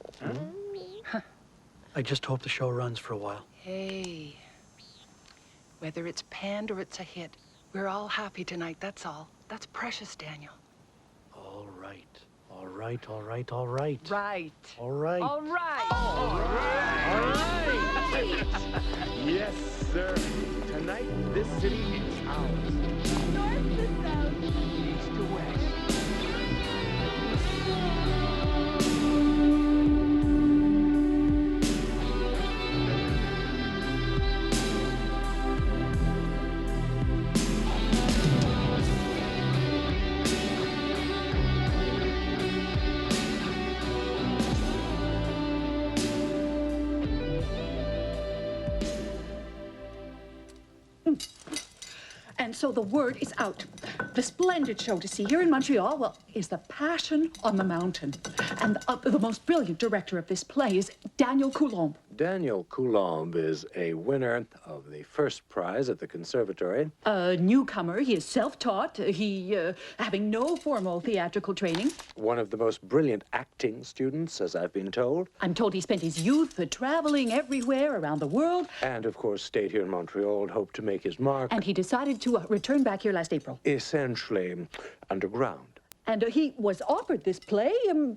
[SPEAKER 11] I just hope the show runs for a while.
[SPEAKER 3] Hey, whether it's panned or it's a hit, we're all happy tonight, that's all. That's precious, Daniel.
[SPEAKER 11] All right. All right. right, all right, all right.
[SPEAKER 3] Right.
[SPEAKER 11] All right.
[SPEAKER 3] All right.
[SPEAKER 22] All right. Yes, sir. Tonight, this city is ours.
[SPEAKER 23] North to south.
[SPEAKER 22] East to west.
[SPEAKER 18] And so the word is out. The splendid show to see here in Montreal, well, is The Passion on the Mountain. And the most brilliant director of this play is Daniel Coulombe.
[SPEAKER 2] Daniel Coulombe is a winner of the first prize at the Conservatory.
[SPEAKER 18] A newcomer, he is self-taught, having no formal theatrical training.
[SPEAKER 2] One of the most brilliant acting students, as I've been told.
[SPEAKER 18] I'm told he spent his youth traveling everywhere around the world.
[SPEAKER 2] And, of course, stayed here in Montreal and hoped to make his mark.
[SPEAKER 18] And he decided to return back here last April.
[SPEAKER 2] Essentially underground.
[SPEAKER 18] And he was offered this play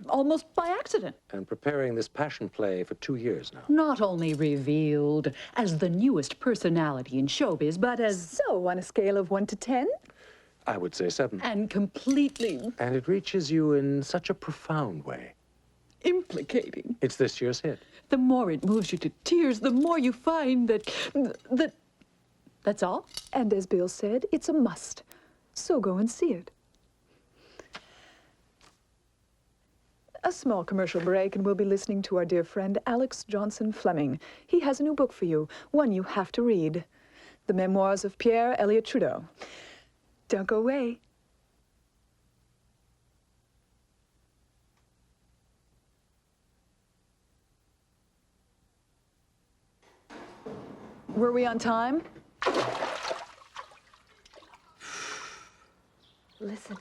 [SPEAKER 18] almost by accident.
[SPEAKER 2] And preparing this passion play for 2 years now.
[SPEAKER 18] Not only revealed as the newest personality in showbiz, but as...
[SPEAKER 10] So, on a scale of 1 to 10?
[SPEAKER 2] I would say 7.
[SPEAKER 18] And completely...
[SPEAKER 2] And it reaches you in such a profound way.
[SPEAKER 18] Implicating.
[SPEAKER 2] It's this year's hit.
[SPEAKER 18] The more it moves you to tears, the more you find that... That's all.
[SPEAKER 10] And as Bill said, it's a must. So go and see it. A small commercial break, and we'll be listening to our dear friend Alex Johnson Fleming. He has a new book for you, one you have to read. The Memoirs of Pierre Elliott Trudeau. Don't go away. Were we on time?
[SPEAKER 21] Listen,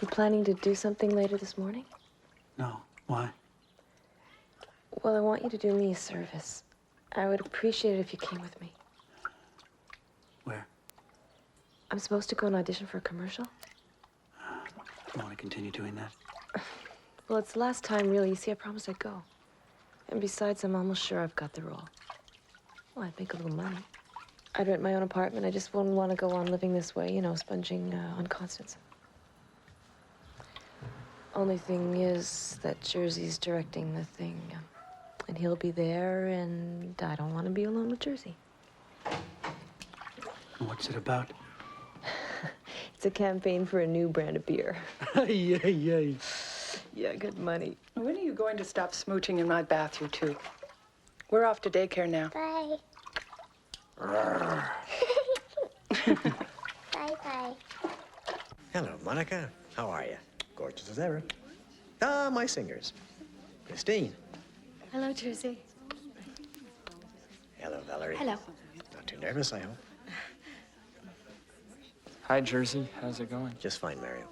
[SPEAKER 21] you planning to do something later this morning?
[SPEAKER 11] No. Why?
[SPEAKER 21] Well, I want you to do me a service. I would appreciate it if you came with me.
[SPEAKER 11] Where?
[SPEAKER 21] I'm supposed to go and audition for a commercial.
[SPEAKER 11] You want to continue doing that?
[SPEAKER 21] Well, it's the last time, really. You see, I promised I'd go. And besides, I'm almost sure I've got the role. Well, I'd make a little money. I'd rent my own apartment. I just wouldn't want to go on living this way, you know, sponging on Constance. Only thing is that Jersey's directing the thing. And he'll be there, and I don't want to be alone with Jersey.
[SPEAKER 11] What's it about?
[SPEAKER 21] It's a campaign for a new brand of beer.
[SPEAKER 11] Yay, yay.
[SPEAKER 21] Yeah, good money.
[SPEAKER 3] When are you going to stop smooching in my bath, you two? We're off to daycare now.
[SPEAKER 20] Bye. Bye-bye.
[SPEAKER 16] Hello, Monica. How are you? Gorgeous as ever. Ah, my singers. Christine.
[SPEAKER 6] Hello, Jersey.
[SPEAKER 16] Hello, Valerie.
[SPEAKER 6] Hello.
[SPEAKER 16] Not too nervous, I hope.
[SPEAKER 14] Hi, Jersey. How's it going?
[SPEAKER 16] Just fine, Mario.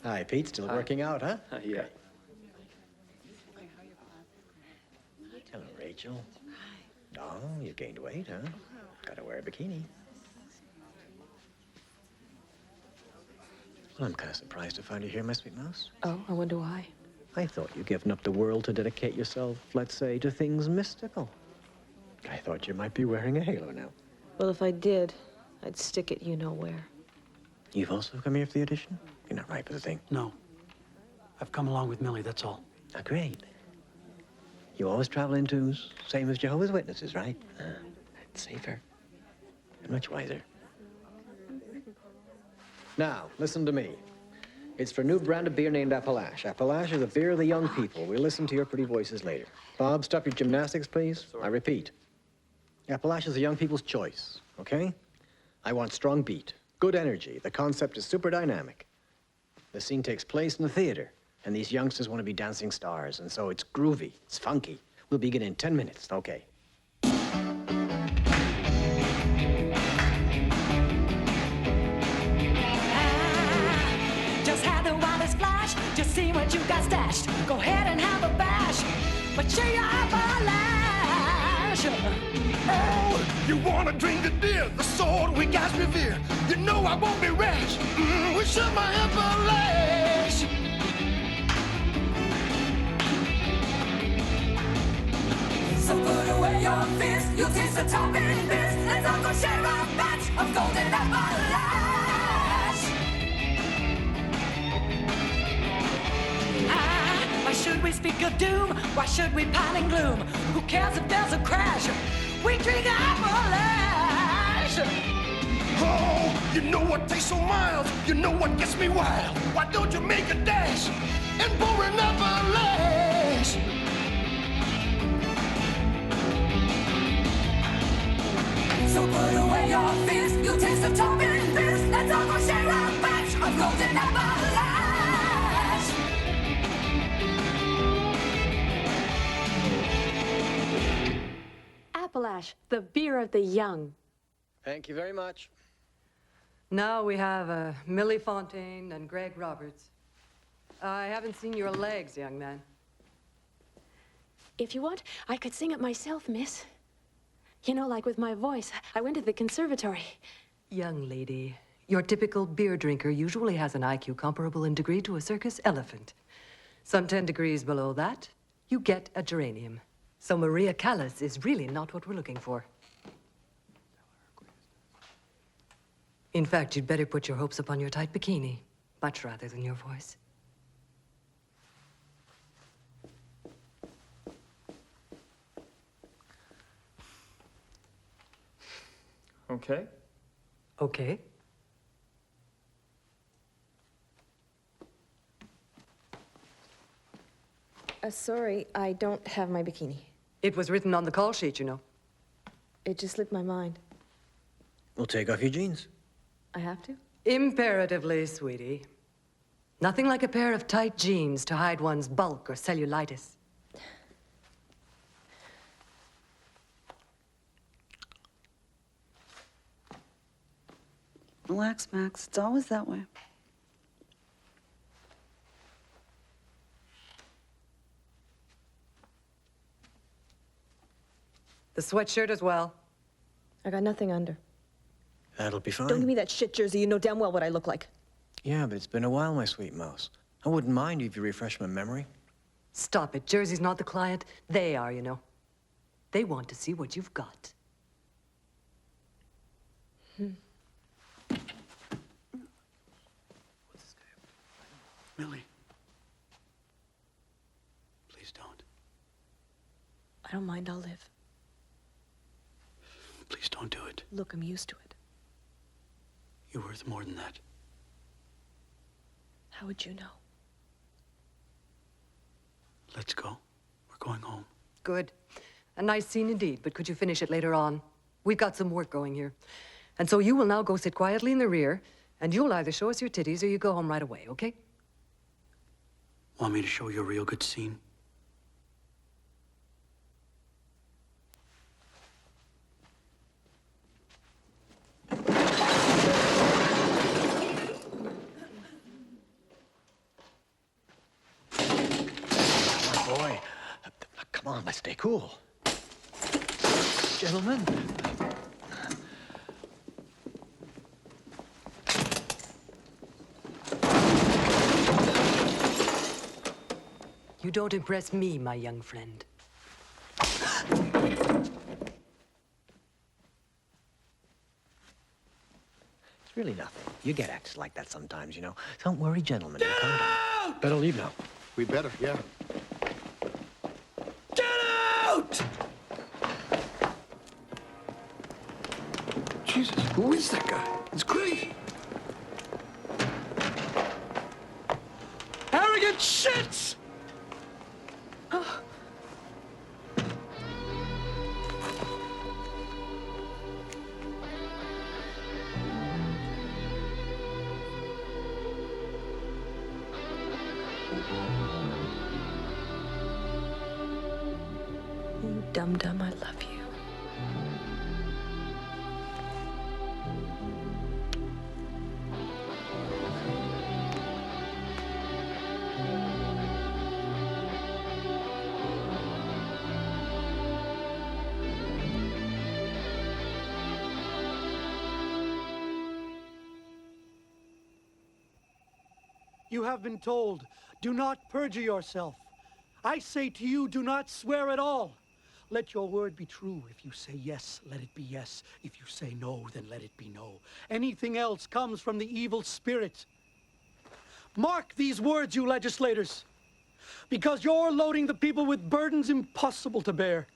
[SPEAKER 16] Hi, Pete. Still working out, huh?
[SPEAKER 2] Yeah.
[SPEAKER 16] Hello, Rachel. Hi. Oh, you gained weight, huh? Gotta wear a bikini. Well, I'm kind of surprised to find you here, my sweet mouse.
[SPEAKER 21] Oh, I wonder why.
[SPEAKER 16] I thought you'd given up the world to dedicate yourself, let's say, to things mystical. I thought you might be wearing a halo now.
[SPEAKER 21] Well, if I did, I'd stick it you know where.
[SPEAKER 16] You've also come here for the audition? You're not right for the thing.
[SPEAKER 11] No. I've come along with Millie, that's all.
[SPEAKER 16] Ah, great. You always travel in twos, same as Jehovah's Witnesses, right? It's safer and much wiser. Now, listen to me. It's for a new brand of beer named Appalachia. Appalachia is the beer of the young people. We'll listen to your pretty voices later. Bob, stop your gymnastics, please. Sorry. I repeat. Appalachia is the young people's choice, okay? I want strong beat, good energy. The concept is super dynamic. The scene takes place in the theater, and these youngsters want to be dancing stars, and so it's groovy, it's funky. We'll begin in 10 minutes, okay?
[SPEAKER 17] Just had the wildest flash, just see what you got stashed. Go ahead and have a bash, but show your Appalachia.
[SPEAKER 8] Oh, you wanna drink the deer?
[SPEAKER 1] spear, the sword we guys revere. You know I won't be rash. We shall my Appalachian.
[SPEAKER 17] So put away your fears, you'll taste the topping beers. Let's all go share a batch of golden Appalachian. Why should we speak of doom? Why should we pine and gloom? Who cares if there's a crash? We drink Appalachian.
[SPEAKER 1] Oh, you know what tastes so mild? You know what gets me wild? Why don't you make a dash and pour an Appalachian?
[SPEAKER 17] So put away your fears, you'll taste the topping beers. Let's all go share a batch of golden Appalachian.
[SPEAKER 5] Appalachian, the beer of the young.
[SPEAKER 16] Thank you very much.
[SPEAKER 9] Now we have Millie Fontaine and Greg Roberts. I haven't seen your legs, young man.
[SPEAKER 5] If you want, I could sing it myself, miss. You know, like with my voice. I went to the conservatory.
[SPEAKER 9] Young lady, your typical beer drinker usually has an IQ comparable in degree to a circus elephant. Some 10 degrees below that, you get a geranium. So Maria Callas is really not what we're looking for. In fact, you'd better put your hopes upon your tight bikini, much rather than your voice.
[SPEAKER 14] Okay.
[SPEAKER 9] Okay.
[SPEAKER 21] Sorry, I don't have my bikini.
[SPEAKER 9] It was written on the call sheet, you know.
[SPEAKER 21] It just slipped my mind.
[SPEAKER 16] We'll take off your jeans.
[SPEAKER 21] I have to?
[SPEAKER 9] Imperatively, sweetie. Nothing like a pair of tight jeans to hide one's bulk or cellulitis.
[SPEAKER 12] Relax, Max. It's always that way.
[SPEAKER 9] The sweatshirt as well.
[SPEAKER 21] I got nothing under.
[SPEAKER 16] That'll be fine.
[SPEAKER 21] Don't give me that shit jersey. You know damn well what I look like.
[SPEAKER 16] Yeah, but it's been a while, my sweet mouse. I wouldn't mind if you refresh my memory.
[SPEAKER 9] Stop it. Jersey's not the client. They are, you know. They want to see what you've got.
[SPEAKER 11] Millie. Please don't.
[SPEAKER 21] I don't mind. I'll live.
[SPEAKER 11] Please don't do it.
[SPEAKER 21] Look, I'm used to it.
[SPEAKER 11] You're worth more than that.
[SPEAKER 21] How would you know?
[SPEAKER 11] Let's go. We're going home.
[SPEAKER 9] Good. A nice scene indeed, but could you finish it later on? We've got some work going here. And so you will now go sit quietly in the rear, and you'll either show us your titties or you go home right away, okay?
[SPEAKER 11] Want me to show you a real good scene?
[SPEAKER 16] Boy, come on, let's stay cool. Gentlemen.
[SPEAKER 9] You don't impress me, my young friend.
[SPEAKER 16] It's really nothing. You get acts like that sometimes, you know. Don't worry, gentlemen. Calm down. Better leave now.
[SPEAKER 15] We better, yeah.
[SPEAKER 1] Get out!
[SPEAKER 15] Jesus, who is that guy? It's crazy.
[SPEAKER 1] Arrogant shits!
[SPEAKER 21] You dum-dum, I love you.
[SPEAKER 11] You have been told, do not perjure yourself. I say to you, do not swear at all. Let your word be true. If you say yes, let it be yes. If you say no, then let it be no. Anything else comes from the evil spirit. Mark these words, you legislators, because you're loading the people with burdens impossible to bear.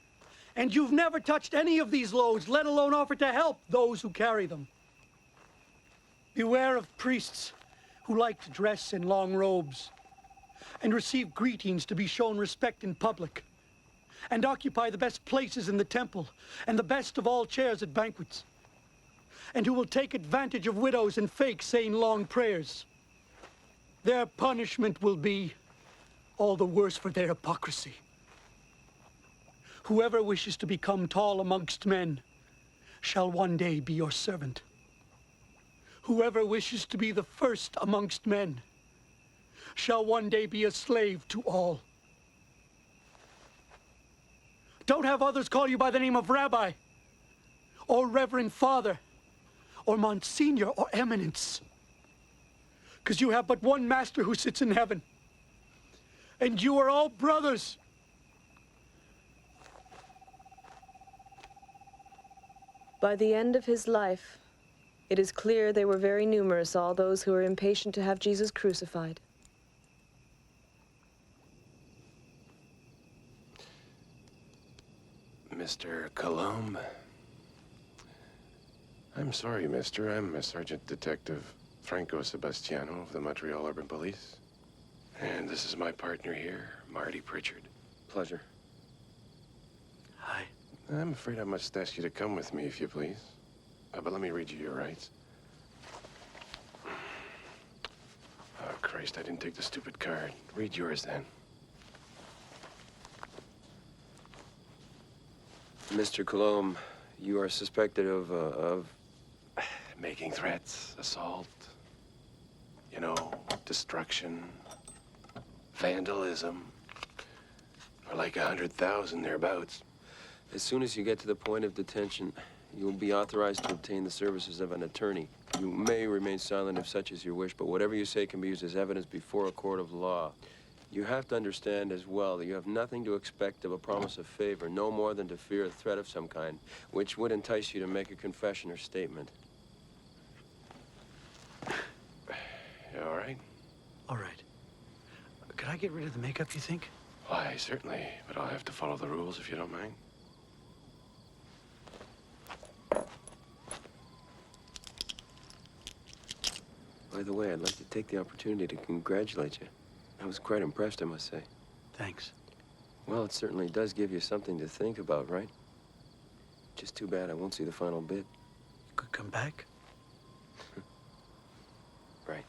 [SPEAKER 11] And you've never touched any of these loads, let alone offered to help those who carry them. Beware of priests who like to dress in long robes and receive greetings to be shown respect in public, and occupy the best places in the temple and the best of all chairs at banquets, and who will take advantage of widows and fakes saying long prayers. Their punishment will be all the worse for their hypocrisy. Whoever wishes to become tall amongst men shall one day be your servant. Whoever wishes to be the first amongst men shall one day be a slave to all. Don't have others call you by the name of Rabbi, or Reverend Father, or Monsignor, or Eminence, because you have but one Master who sits in heaven, and you are all brothers.
[SPEAKER 21] By the end of his life, it is clear they were very numerous, all those who were impatient to have Jesus crucified.
[SPEAKER 15] Mr. Colombe. I'm sorry, mister. I'm Sergeant Detective Franco Sebastiano of the Montreal Urban Police. And this is my partner here, Marty Pritchard. Pleasure.
[SPEAKER 11] Hi.
[SPEAKER 15] I'm afraid I must ask you to come with me, if you please. But let me read you your rights. Oh, Christ, I didn't take the stupid card. Read yours, then.
[SPEAKER 7] Mr. Colombe, you are suspected of
[SPEAKER 15] making threats, assault, you know, destruction, vandalism, or like 100,000 thereabouts.
[SPEAKER 7] As soon as you get to the point of detention, you will be authorized to obtain the services of an attorney. You may remain silent if such is your wish, but whatever you say can be used as evidence before a court of law. You have to understand as well that you have nothing to expect of a promise of favor, no more than to fear a threat of some kind, which would entice you to make a confession or statement.
[SPEAKER 15] You all right?
[SPEAKER 11] All right. Could I get rid of the makeup, you think?
[SPEAKER 15] Why, certainly, but I'll have to follow the rules if you don't mind.
[SPEAKER 7] By the way, I'd like to take the opportunity to congratulate you. I was quite impressed, I must say.
[SPEAKER 11] Thanks.
[SPEAKER 7] Well, it certainly does give you something to think about, right? Just too bad I won't see the final bit.
[SPEAKER 11] You could come back?
[SPEAKER 7] Right.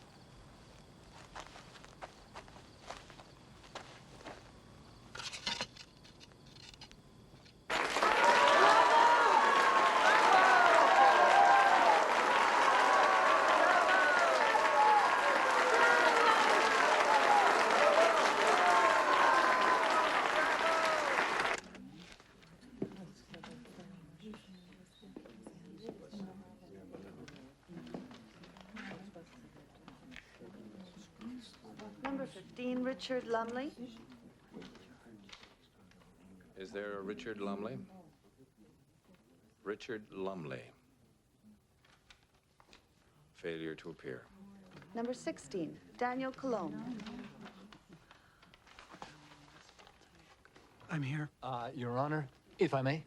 [SPEAKER 12] Number 15, Richard Lumley.
[SPEAKER 13] Is there a Richard Lumley? Richard Lumley. Failure to appear.
[SPEAKER 12] Number 16, Daniel Colombe.
[SPEAKER 11] I'm here.
[SPEAKER 19] Your Honor, if I may.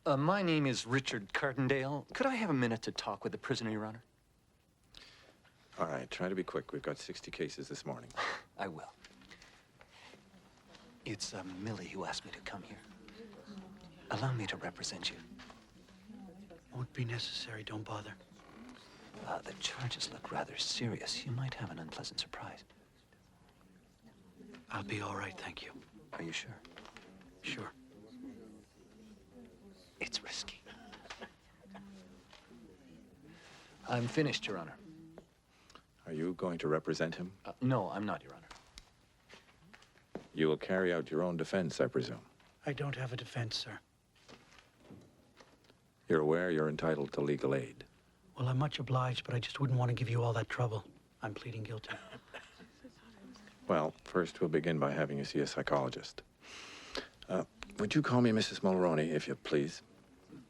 [SPEAKER 19] My name is Richard Cartendale. Could I have a minute to talk with the prisoner, Your Honor?
[SPEAKER 13] All right, try to be quick. We've got 60 cases this morning.
[SPEAKER 19] I will. It's Millie who asked me to come here. Allow me to represent you.
[SPEAKER 11] Won't be necessary. Don't bother.
[SPEAKER 19] The charges look rather serious. You might have an unpleasant surprise.
[SPEAKER 11] I'll be all right, thank you.
[SPEAKER 19] Are you sure?
[SPEAKER 11] Sure.
[SPEAKER 19] It's risky. I'm finished, Your Honor.
[SPEAKER 13] Are you going to represent him?
[SPEAKER 19] No, I'm not, Your Honor.
[SPEAKER 13] You will carry out your own defense, I presume.
[SPEAKER 11] I don't have a defense, sir.
[SPEAKER 13] You're aware you're entitled to legal aid.
[SPEAKER 11] Well, I'm much obliged, but I just wouldn't want to give you all that trouble. I'm pleading guilty.
[SPEAKER 13] Well, first we'll begin by having you see a psychologist. Would you call me Mrs. Mulroney, if you please?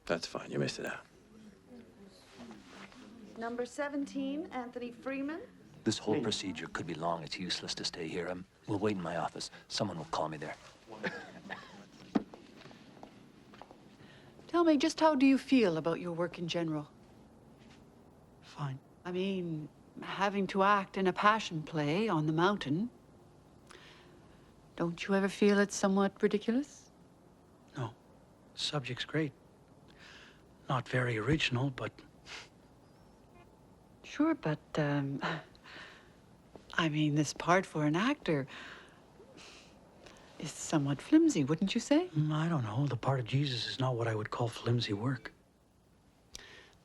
[SPEAKER 13] That's fine. You may sit down.
[SPEAKER 12] Number 17, Anthony Freeman.
[SPEAKER 4] This whole procedure could be long. It's useless to stay here. We'll wait in my office. Someone will call me there.
[SPEAKER 18] Tell me, just how do you feel about your work in general?
[SPEAKER 11] Fine.
[SPEAKER 18] I mean, having to act in a passion play on the mountain. Don't you ever feel it's somewhat ridiculous?
[SPEAKER 11] No. The subject's great. Not very original, but...
[SPEAKER 18] Sure, but, I mean, this part for an actor is somewhat flimsy, wouldn't you say?
[SPEAKER 11] I don't know. The part of Jesus is not what I would call flimsy work.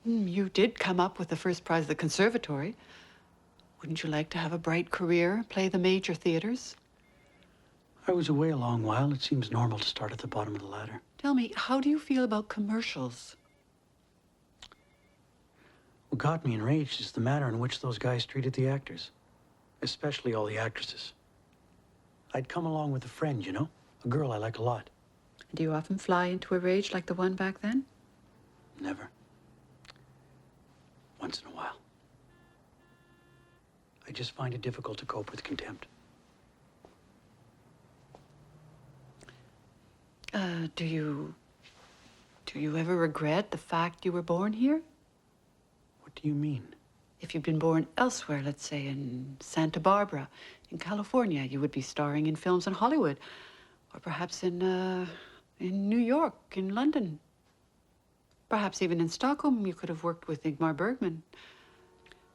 [SPEAKER 18] You did come up with the first prize at the conservatory. Wouldn't you like to have a bright career, play the major theaters?
[SPEAKER 11] I was away a long while. It seems normal to start at the bottom of the ladder.
[SPEAKER 18] Tell me, how do you feel about commercials?
[SPEAKER 11] What got me enraged is the manner in which those guys treated the actors, especially all the actresses. I'd come along with a friend, you know, a girl I like a lot.
[SPEAKER 18] Do you often fly into a rage like the one back then?
[SPEAKER 11] Never. Once in a while. I just find it difficult to cope with contempt.
[SPEAKER 18] Do you ever regret the fact you were born here?
[SPEAKER 11] What do you mean?
[SPEAKER 18] If you'd been born elsewhere, let's say in Santa Barbara, in California, you would be starring in films in Hollywood, or perhaps in New York, in London. Perhaps even in Stockholm, you could have worked with Ingmar Bergman.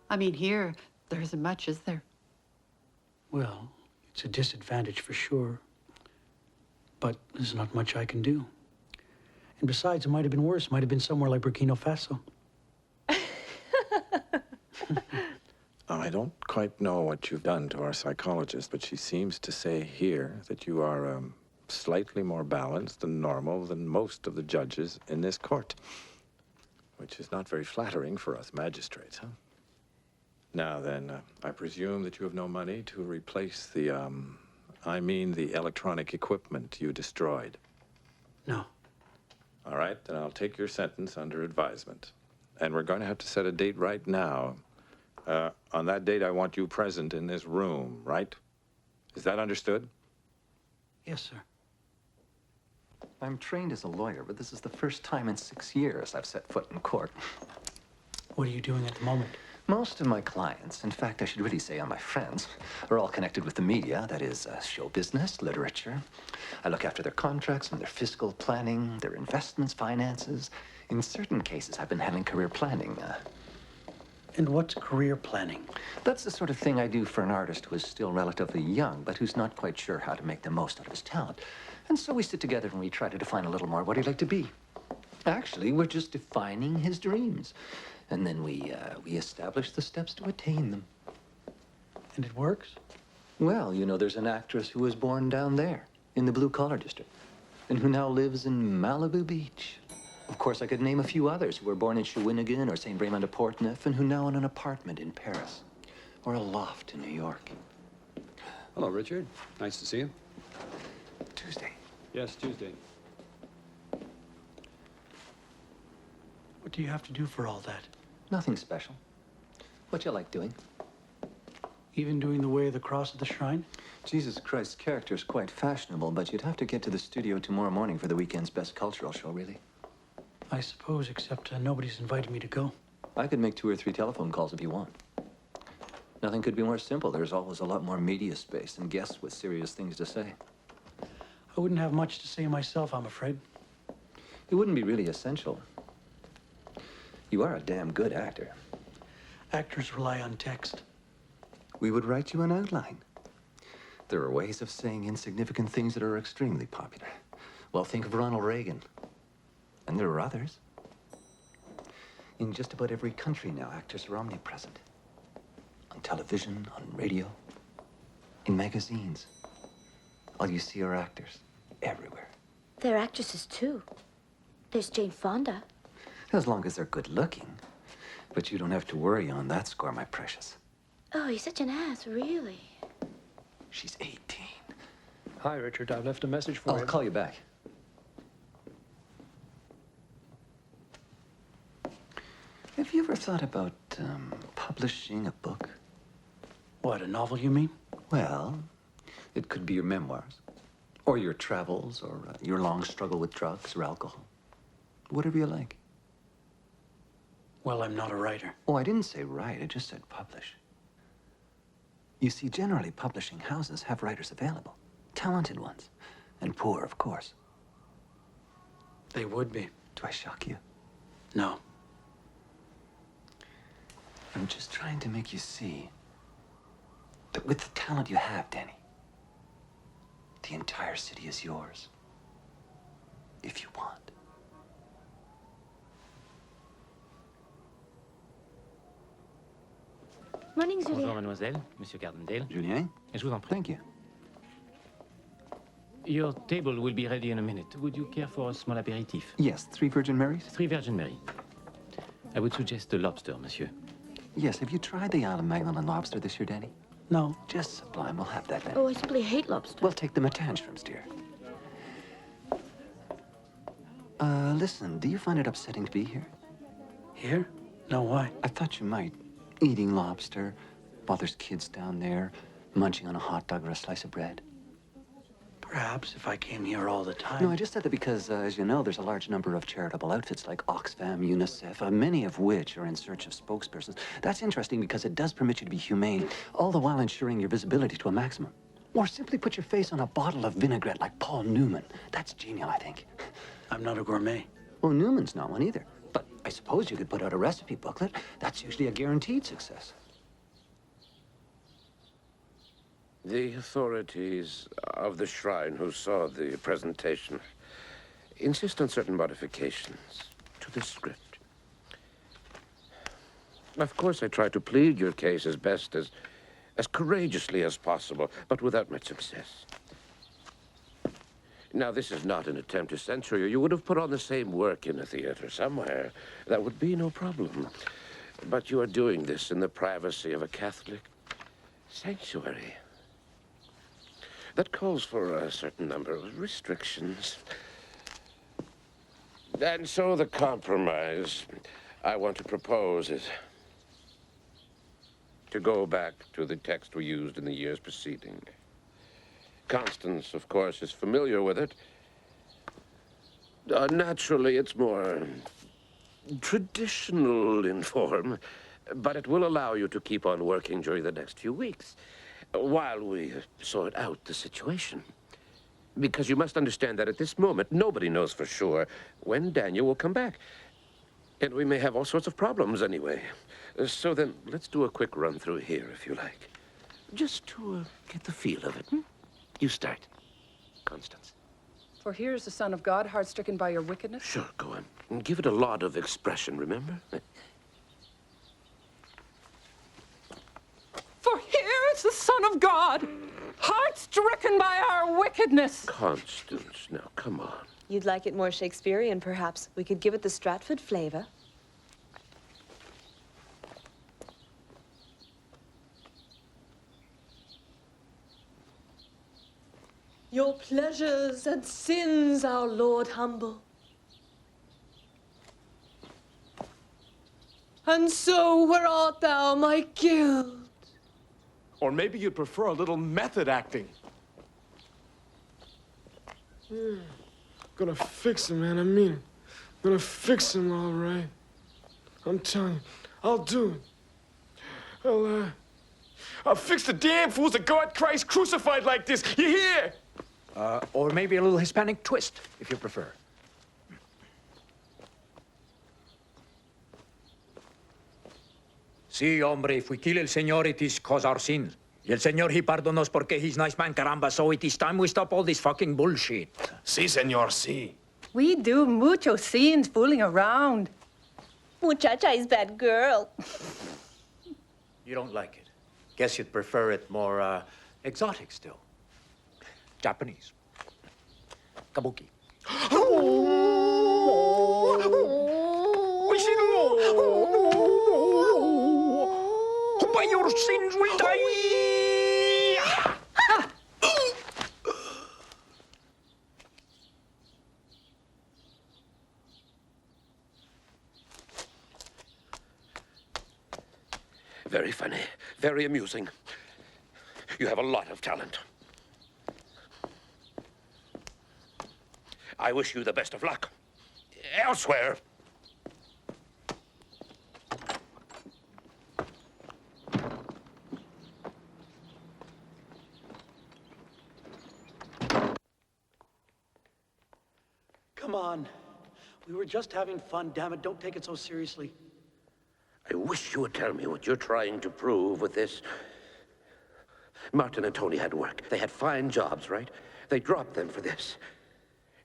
[SPEAKER 18] I mean, here, there isn't much, is there?
[SPEAKER 11] Well, it's a disadvantage for sure. But there's not much I can do. And besides, it might have been worse. Might have been somewhere like Burkina Faso.
[SPEAKER 13] I don't quite know what you've done to our psychologist, but she seems to say here that you are slightly more balanced and normal than most of the judges in this court, which is not very flattering for us magistrates, huh? Now then, I presume that you have no money to replace the electronic equipment you destroyed.
[SPEAKER 11] No.
[SPEAKER 13] All right, then I'll take your sentence under advisement. And we're going to have to set a date right now. On that date, I want you present in this room, right? Is that understood?
[SPEAKER 11] Yes, sir.
[SPEAKER 4] I'm trained as a lawyer, but this is the first time in 6 years I've set foot in court.
[SPEAKER 11] What are you doing at the moment?
[SPEAKER 4] Most of my clients, in fact, I should really say my friends, are all connected with the media, that is, show business, literature. I look after their contracts and their fiscal planning, their investments, finances. In certain cases, I've been handling career planning.
[SPEAKER 11] And what's career planning?
[SPEAKER 4] That's the sort of thing I do for an artist who is still relatively young, but who's not quite sure how to make the most out of his talent. And so we sit together and we try to define a little more what he'd like to be. Actually, we're just defining his dreams. And then we establish the steps to attain them.
[SPEAKER 11] And it works?
[SPEAKER 4] Well, you know, there's an actress who was born down there, in the blue-collar district, and who now lives in Malibu Beach. Of course, I could name a few others who were born in Shawinigan or St. Raymond de Portneuf and who now own an apartment in Paris or a loft in New York.
[SPEAKER 22] Hello, Richard. Nice to see you.
[SPEAKER 4] Tuesday.
[SPEAKER 22] Yes, Tuesday.
[SPEAKER 11] What do you have to do for all that?
[SPEAKER 4] Nothing special. What you like doing?
[SPEAKER 11] Even doing the way of the cross at the shrine?
[SPEAKER 4] Jesus Christ's character is quite fashionable, but you'd have to get to the studio tomorrow morning for the weekend's best cultural show, really.
[SPEAKER 11] I suppose, except nobody's invited me to go.
[SPEAKER 4] I could make 2 or 3 telephone calls if you want. Nothing could be more simple. There's always a lot more media space and guests with serious things to say.
[SPEAKER 11] I wouldn't have much to say myself, I'm afraid.
[SPEAKER 4] It wouldn't be really essential. You are a damn good actor.
[SPEAKER 11] Actors rely on text.
[SPEAKER 4] We would write you an outline. There are ways of saying insignificant things that are extremely popular. Well, think of Ronald Reagan. And there are others. In just about every country now, actors are omnipresent. On television, on radio, in magazines. All you see are actors, everywhere.
[SPEAKER 6] They're actresses, too. There's Jane Fonda.
[SPEAKER 4] As long as they're good looking. But you don't have to worry on that score, my precious.
[SPEAKER 6] Oh, he's such an ass, really.
[SPEAKER 4] She's 18.
[SPEAKER 22] Hi, Richard. I've left a message for you.
[SPEAKER 4] I'll call you back. Have you ever thought about publishing a book?
[SPEAKER 11] What, a novel, you mean?
[SPEAKER 4] Well, it could be your memoirs, or your travels, or your long struggle with drugs or alcohol. Whatever you like.
[SPEAKER 11] Well, I'm not a writer.
[SPEAKER 4] Oh, I didn't say write, I just said publish. You see, generally, publishing houses have writers available. Talented ones. And poor, of course.
[SPEAKER 11] They would be.
[SPEAKER 4] Do I shock you?
[SPEAKER 11] No.
[SPEAKER 4] I'm just trying to make you see that with the talent you have, Danny, the entire city is yours. If you want.
[SPEAKER 6] Morning, Julien.
[SPEAKER 3] Bonjour, mademoiselle. Monsieur Cardendale.
[SPEAKER 4] Julien?
[SPEAKER 3] Je vous en prie.
[SPEAKER 4] Thank you.
[SPEAKER 3] Your table will be ready in a minute. Would you care for a small aperitif?
[SPEAKER 4] Yes, 3 Virgin Marys?
[SPEAKER 3] 3 Virgin Mary. I would suggest a lobster, monsieur.
[SPEAKER 4] Yes, have you tried the Isle of Magdalen lobster this year, Danny?
[SPEAKER 11] No.
[SPEAKER 4] Just sublime. We'll have that then.
[SPEAKER 6] Oh, I simply hate lobster.
[SPEAKER 4] We'll take them at tantrums, dear. Listen, do you find it upsetting to be here?
[SPEAKER 11] Here? No, why?
[SPEAKER 4] I thought you might. Eating lobster, while there's kids down there, munching on a hot dog or a slice of bread.
[SPEAKER 11] Perhaps if I came here all the time.
[SPEAKER 4] No, I just said that because, as you know, there's a large number of charitable outfits like Oxfam, UNICEF, many of which are in search of spokespersons. That's interesting because it does permit you to be humane, all the while ensuring your visibility to a maximum. Or simply put your face on a bottle of vinaigrette like Paul Newman. That's genial, I think.
[SPEAKER 11] I'm not a gourmet.
[SPEAKER 4] Well, Newman's not one either. But I suppose you could put out a recipe booklet. That's usually a guaranteed success.
[SPEAKER 15] The authorities of the shrine who saw the presentation insist on certain modifications to the script. Of course, I try to plead your case as best as courageously as possible, but without much success. Now, this is not an attempt to censure you. You would have put on the same work in a theater somewhere. That would be no problem. But you are doing this in the privacy of a Catholic sanctuary. That calls for a certain number of restrictions. And so the compromise I want to propose is to go back to the text we used in the years preceding. Constance, of course, is familiar with it. Naturally, it's more traditional in form, but it will allow you to keep on working during the next few weeks while we sort out the situation. Because you must understand that at this moment, nobody knows for sure when Daniel will come back. And we may have all sorts of problems anyway. So then, let's do a quick run through here, if you like. Just to get the feel of it. You start, Constance.
[SPEAKER 10] For here is the Son of God, heart-stricken by your wickedness.
[SPEAKER 15] Sure, go on. And give it a lot of expression, remember?
[SPEAKER 10] For here is the Son of God, heart-stricken by our wickedness.
[SPEAKER 15] Constance, now, come on.
[SPEAKER 21] You'd like it more Shakespearean, perhaps. We could give it the Stratford flavor. Your pleasures and sins, our Lord humble. And so where art thou, my guilt?
[SPEAKER 23] Or maybe you'd prefer a little method acting.
[SPEAKER 24] Yeah. Gonna fix him, man. I mean it. Gonna fix him, all right. I'm telling you, I'll do it. I'll fix the damn fools that got Christ crucified like this. You hear?
[SPEAKER 8] Or maybe a little Hispanic twist, if you prefer. Sí, hombre, if we kill el Señor, it is cause our sin. Y el Señor, he perdonos porque he's nice man, caramba, so it is time we stop all this fucking bullshit.
[SPEAKER 24] Sí, Señor, sí.
[SPEAKER 10] We do mucho scenes fooling around.
[SPEAKER 21] Muchacha is that girl.
[SPEAKER 8] You don't like it. Guess you'd prefer it more, exotic still. Japanese. Kabuki. why your sins will die!
[SPEAKER 15] Very funny, very amusing. You have a lot of talent. I wish you the best of luck. Elsewhere.
[SPEAKER 11] Come on. We were just having fun, damn it. Don't take it so seriously.
[SPEAKER 15] I wish you would tell me what you're trying to prove with this. Martin and Tony had work. They had fine jobs, right? They dropped them for this.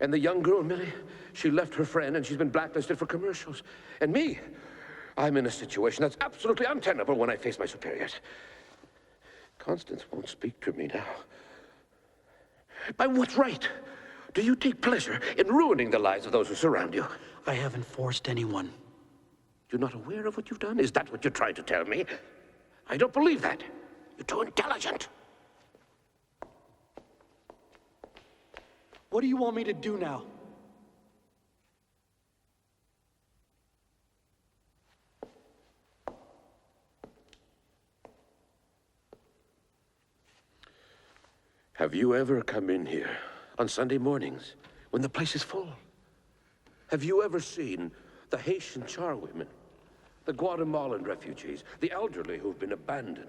[SPEAKER 15] And the young girl, Millie, she left her friend and she's been blacklisted for commercials. And me, I'm in a situation that's absolutely untenable when I face my superiors. Constance won't speak to me now. By what right do you take pleasure in ruining the lives of those who surround you?
[SPEAKER 11] I haven't forced anyone.
[SPEAKER 15] You're not aware of what you've done? Is that what you're trying to tell me? I don't believe that. You're too intelligent.
[SPEAKER 11] What do you want me to do now?
[SPEAKER 15] Have you ever come in here on Sunday mornings when the place is full? Have you ever seen the Haitian charwomen, the Guatemalan refugees, the elderly who've been abandoned?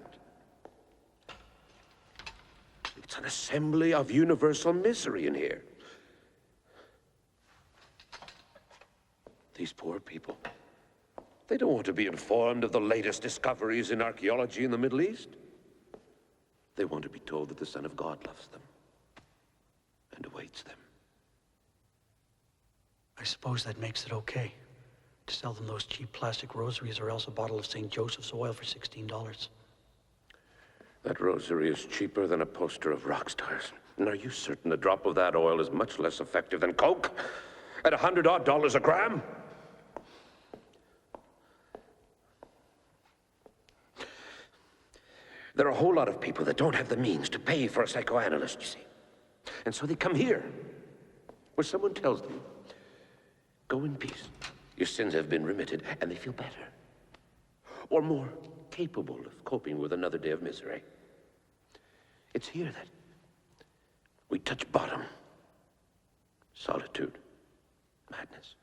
[SPEAKER 15] It's an assembly of universal misery in here. These poor people, they don't want to be informed of the latest discoveries in archaeology in the Middle East. They want to be told that the Son of God loves them and awaits them.
[SPEAKER 11] I suppose that makes it okay to sell them those cheap plastic rosaries or else a bottle of St. Joseph's oil for $16.
[SPEAKER 15] That rosary is cheaper than a poster of rock stars. And are you certain a drop of that oil is much less effective than Coke at $100 a gram? There are a whole lot of people that don't have the means to pay for a psychoanalyst, you see. And so they come here, where someone tells them, go in peace. Your sins have been remitted, and they feel better. Or more capable of coping with another day of misery. It's here that we touch bottom. Solitude, madness,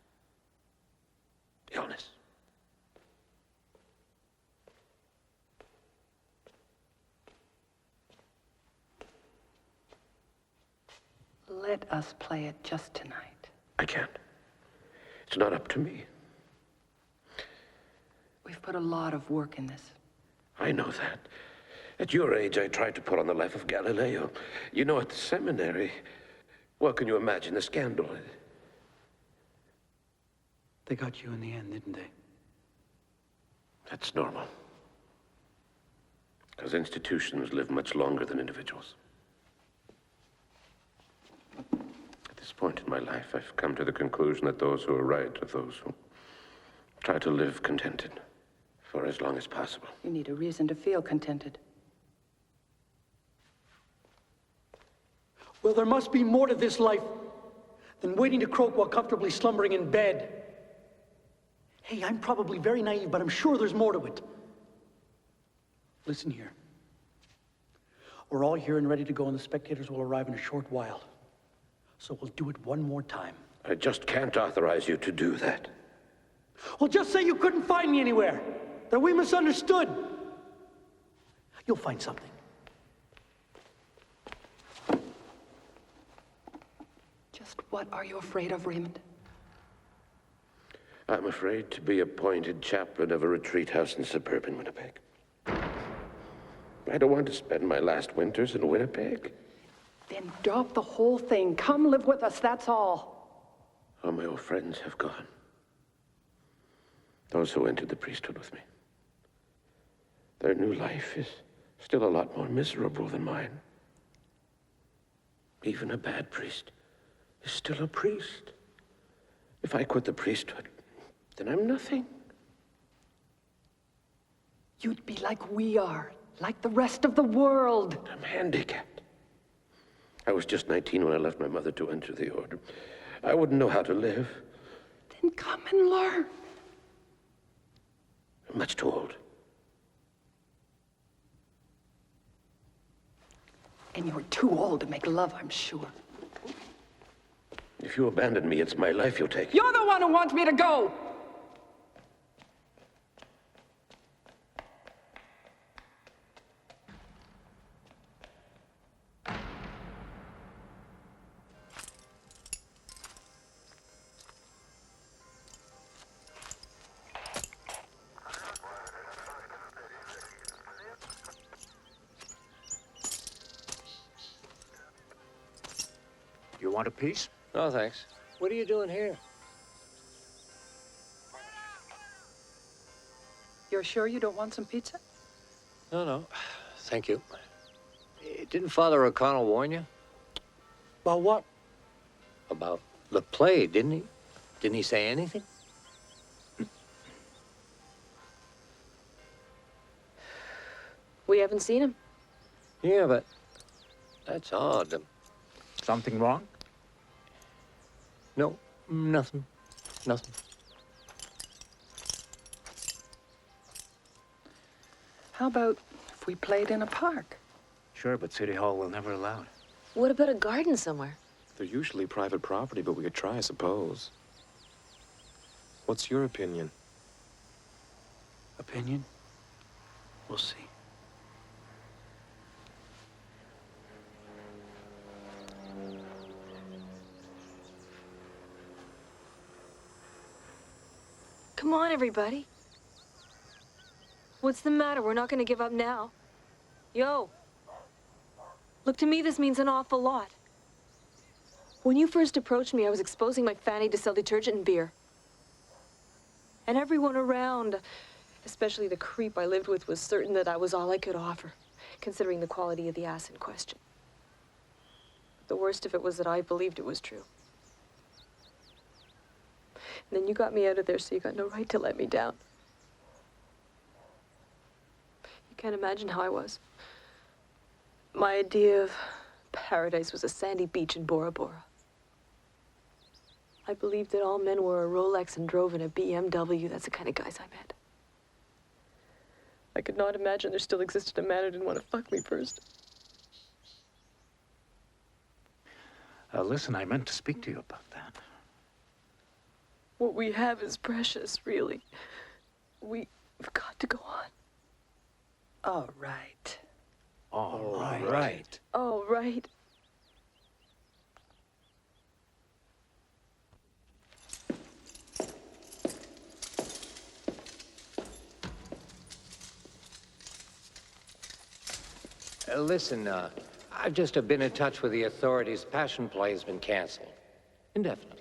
[SPEAKER 15] illness.
[SPEAKER 18] Let us play it just tonight.
[SPEAKER 15] I can't. It's not up to me.
[SPEAKER 18] We've put a lot of work in this.
[SPEAKER 15] I know that. At your age, I tried to put on the life of Galileo. You know, at the seminary, well, can you imagine the scandal?
[SPEAKER 11] They got you in the end, didn't they?
[SPEAKER 15] That's normal. Because institutions live much longer than individuals. At this point in my life, I've come to the conclusion that those who are right are those who try to live contented for as long as possible.
[SPEAKER 18] You need a reason to feel contented.
[SPEAKER 11] Well, there must be more to this life than waiting to croak while comfortably slumbering in bed. Hey, I'm probably very naive, but I'm sure there's more to it. Listen here. We're all here and ready to go, and the spectators will arrive in a short while. So we'll do it one more time.
[SPEAKER 15] I just can't authorize you to do that.
[SPEAKER 11] Well, just say you couldn't find me anywhere. That we misunderstood. You'll find something.
[SPEAKER 18] Just what are you afraid of, Raymond?
[SPEAKER 15] I'm afraid to be appointed chaplain of a retreat house in suburban Winnipeg. I don't want to spend my last winters in Winnipeg.
[SPEAKER 18] Then drop the whole thing. Come live with us, that's all.
[SPEAKER 15] All my old friends have gone. Those who entered the priesthood with me. Their new life is still a lot more miserable than mine. Even a bad priest is still a priest. If I quit the priesthood, then I'm nothing.
[SPEAKER 10] You'd be like we are, like the rest of the world.
[SPEAKER 15] I'm handicapped. I was just 19 when I left my mother to enter the order. I wouldn't know how to live.
[SPEAKER 10] Then come and learn.
[SPEAKER 15] I'm much too old.
[SPEAKER 10] And you're too old to make love, I'm sure.
[SPEAKER 15] If you abandon me, it's my life you'll take.
[SPEAKER 10] You're the one who wants me to go!
[SPEAKER 2] You want a piece?
[SPEAKER 16] No, thanks. What are you doing here?
[SPEAKER 10] You're sure you don't want some pizza?
[SPEAKER 16] No. Thank you. Didn't Father O'Connell warn you?
[SPEAKER 2] About what?
[SPEAKER 16] About the play, didn't he? Didn't he say anything?
[SPEAKER 21] We haven't seen him.
[SPEAKER 16] Yeah, but that's odd.
[SPEAKER 2] Something wrong?
[SPEAKER 16] No, nothing. Nothing.
[SPEAKER 10] How about if we played in a park?
[SPEAKER 2] Sure, but City Hall will never allow it.
[SPEAKER 6] What about a garden somewhere?
[SPEAKER 7] They're usually private property, but we could try, I suppose. What's your opinion?
[SPEAKER 11] Opinion? We'll see.
[SPEAKER 21] Come on, everybody. What's the matter? We're not going to give up now. Yo. Look, to me, this means an awful lot. When you first approached me, I was exposing my fanny to sell detergent and beer. And everyone around, especially the creep I lived with, was certain that I was all I could offer, considering the quality of the ass in question. The worst of it was that I believed it was true. And then you got me out of there, so you got no right to let me down. You can't imagine how I was. My idea of paradise was a sandy beach in Bora Bora. I believed that all men wore a Rolex and drove in a BMW. That's the kind of guys I met. I could not imagine there still existed a man who didn't want to fuck me first.
[SPEAKER 2] Listen, I meant to speak to you about that.
[SPEAKER 21] What we have is precious, really. We've got to go on.
[SPEAKER 10] All right.
[SPEAKER 2] All right.
[SPEAKER 21] All right.
[SPEAKER 16] Listen, I've just been in touch with the authorities. Passion play has been canceled. Indefinitely.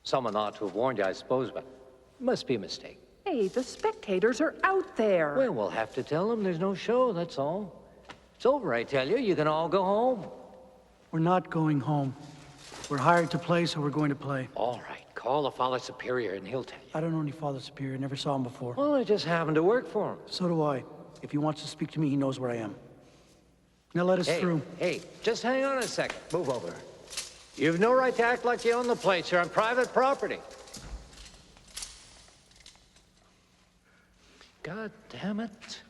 [SPEAKER 16] Someone ought to have warned you, I suppose, but it must be a mistake.
[SPEAKER 10] Hey, the spectators are out there.
[SPEAKER 16] Well, we'll have to tell them there's no show, that's all. It's over, I tell you. You can all go home.
[SPEAKER 11] We're not going home. We're hired to play, so we're going to play.
[SPEAKER 16] All right. Call the Father Superior, and he'll tell you.
[SPEAKER 11] I don't know any Father Superior. Never saw him before.
[SPEAKER 16] Well, I just happened to work for him.
[SPEAKER 11] So do I. If he wants to speak to me, he knows where I am. Now let us through.
[SPEAKER 16] Hey, just hang on a second. Move over. You've no right to act like you own the place. You're on private property. God damn it.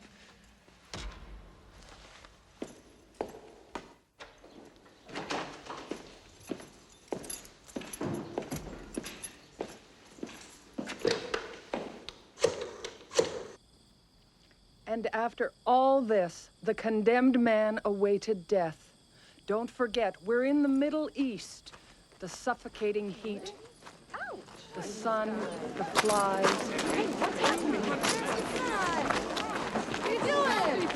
[SPEAKER 10] And after all this, the condemned man awaited death. Don't forget, we're in the Middle East. The suffocating heat, the sun, the flies.
[SPEAKER 1] Hey, what's happening? What are you doing?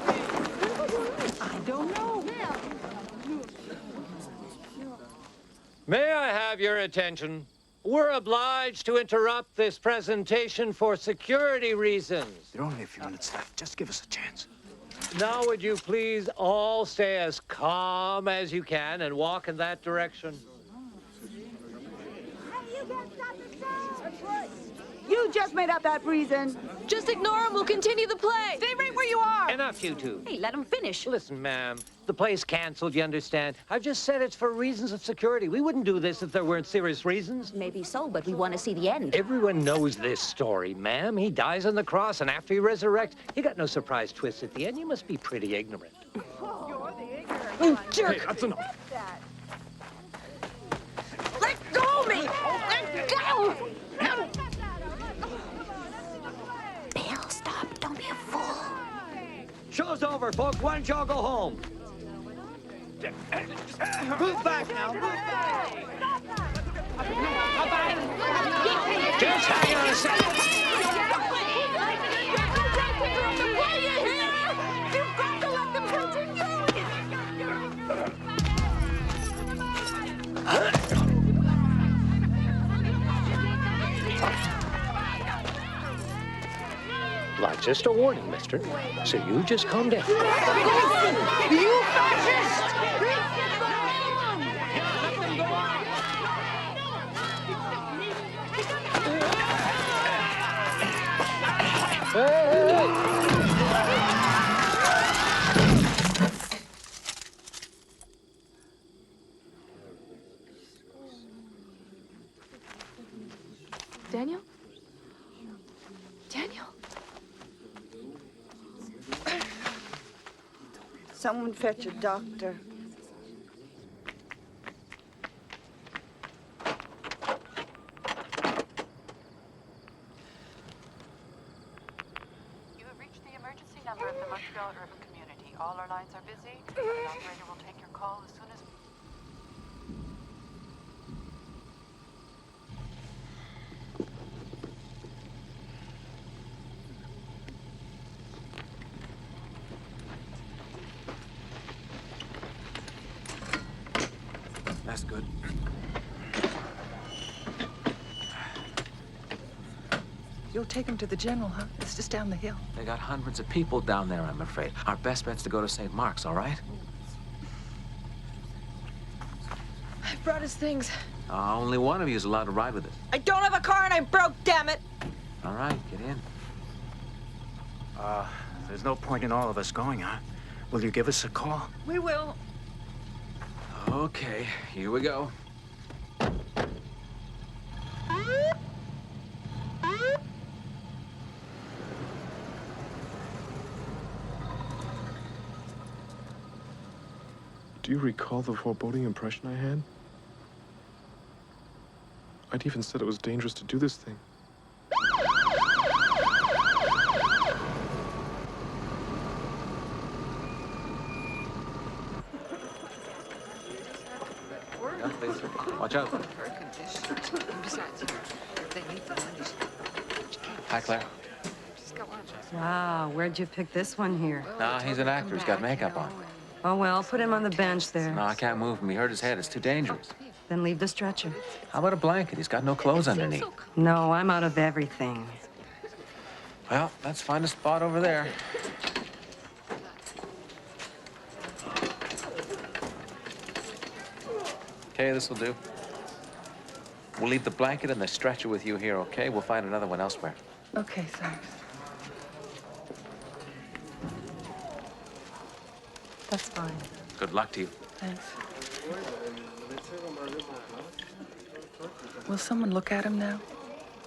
[SPEAKER 10] I don't know.
[SPEAKER 16] May I have your attention? We're obliged to interrupt this presentation for security reasons.
[SPEAKER 2] There are only a few minutes left. Just give us a chance.
[SPEAKER 16] Now, would you please all stay as calm as you can and walk in that direction?
[SPEAKER 12] You just made up that reason.
[SPEAKER 6] Just ignore him. We'll continue the play.
[SPEAKER 12] Stay right where you are.
[SPEAKER 5] Enough, you two.
[SPEAKER 12] Hey, let him finish.
[SPEAKER 5] Listen, ma'am, the play's canceled, you understand? I've just said it's for reasons of security. We wouldn't do this if there weren't serious reasons.
[SPEAKER 12] Maybe so, but we want to see the end.
[SPEAKER 5] Everyone knows this story, ma'am. He dies on the cross, and after he resurrects, you got no surprise twist at the end. You must be pretty ignorant.
[SPEAKER 12] You're the ignorant.
[SPEAKER 5] Jerk!
[SPEAKER 12] Hey, that's enough. Let go of me! Let go!
[SPEAKER 14] Bill, stop. Don't be a fool.
[SPEAKER 5] Show's over, folks. Why don't y'all go home? Move back now. Move back. Just hang on a second.
[SPEAKER 12] You've got to let them continue.
[SPEAKER 5] Like, just a warning, mister. So you just calm down.
[SPEAKER 12] You fascist!
[SPEAKER 6] Daniel? Daniel?
[SPEAKER 12] Someone fetch a doctor.
[SPEAKER 18] You have reached the emergency number of the Montreal Urban Community. All our lines are busy. The operator will take your call as soon as...
[SPEAKER 13] That's good.
[SPEAKER 10] You'll take him to the general, huh? It's just down the hill.
[SPEAKER 4] They got hundreds of people down there, I'm afraid. Our best bet's to go to St. Mark's, all right?
[SPEAKER 6] I brought his things.
[SPEAKER 4] Only one of you is allowed to ride with us.
[SPEAKER 6] I don't have a car and I'm broke, damn it.
[SPEAKER 4] All right, get in.
[SPEAKER 2] There's no point in all of us going, huh? Will you give us a call?
[SPEAKER 6] We will.
[SPEAKER 4] Okay, here we go.
[SPEAKER 24] Do you recall the foreboding impression I had? I'd even said it was dangerous to do this thing.
[SPEAKER 4] Watch out. Hi, Claire.
[SPEAKER 9] Wow, where'd you pick this one here?
[SPEAKER 4] Nah, he's an actor. He's got makeup on.
[SPEAKER 9] Oh, well, put him on the bench there.
[SPEAKER 4] No, I can't move him. He hurt his head. It's too dangerous.
[SPEAKER 9] Then leave the stretcher.
[SPEAKER 4] How about a blanket? He's got no clothes underneath.
[SPEAKER 9] No, I'm out of everything.
[SPEAKER 4] Well, let's find a spot over there. Okay, this will do. We'll leave the blanket and the stretcher with you here, okay? We'll find another one elsewhere.
[SPEAKER 10] Okay, thanks.
[SPEAKER 9] That's fine.
[SPEAKER 4] Good luck to you.
[SPEAKER 10] Thanks. Will someone look at him now?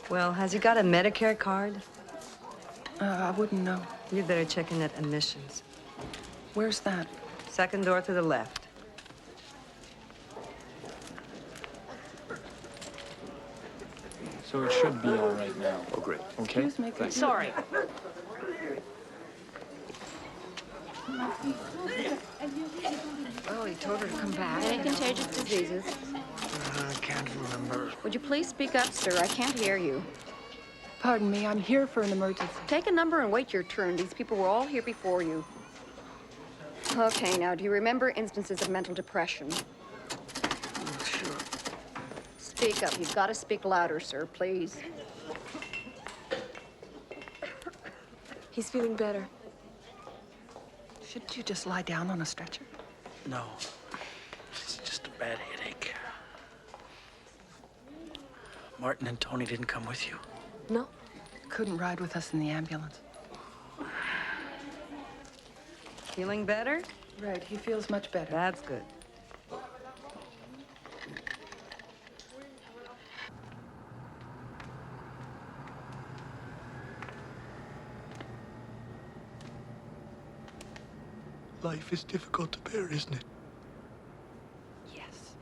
[SPEAKER 9] Well, has he got a Medicare card?
[SPEAKER 10] I wouldn't know.
[SPEAKER 9] You'd better check in at admissions.
[SPEAKER 10] Where's that?
[SPEAKER 9] Second door to the left.
[SPEAKER 23] So it should be all right now.
[SPEAKER 2] Oh, great.
[SPEAKER 23] Okay?
[SPEAKER 10] Excuse me.
[SPEAKER 23] Thanks.
[SPEAKER 6] Sorry.
[SPEAKER 17] Oh, he told her to come back. Any contagious diseases?
[SPEAKER 11] I can't remember.
[SPEAKER 17] Would you please speak up, sir? I can't hear you.
[SPEAKER 10] Pardon me, I'm here for an emergency.
[SPEAKER 17] Take a number and wait your turn. These people were all here before you. Okay, now, do you remember instances of mental depression?
[SPEAKER 11] Sure.
[SPEAKER 17] Speak up. You've got to speak louder, sir, please.
[SPEAKER 6] He's feeling better.
[SPEAKER 10] Shouldn't you just lie down on a stretcher?
[SPEAKER 11] No. It's just a bad headache. Martin and Tony didn't come with you.
[SPEAKER 6] No?
[SPEAKER 10] Couldn't ride with us in the ambulance.
[SPEAKER 3] Feeling better?
[SPEAKER 10] Right, he feels much better.
[SPEAKER 3] That's good.
[SPEAKER 11] Life is difficult to bear, isn't it?
[SPEAKER 10] Yes.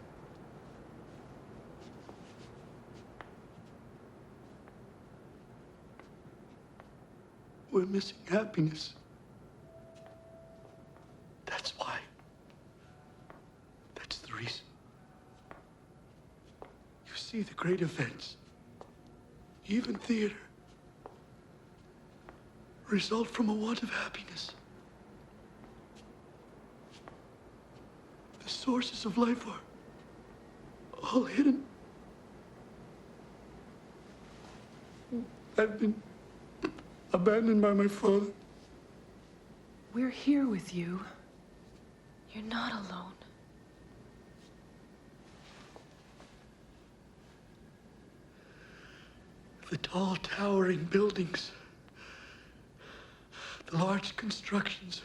[SPEAKER 11] We're missing happiness. That's why. That's the reason. You see, the great events, even theater, result from a want of happiness. The sources of life are all hidden. I've been abandoned by my father.
[SPEAKER 10] We're here with you.
[SPEAKER 6] You're not alone.
[SPEAKER 11] The tall, towering buildings, the large constructions,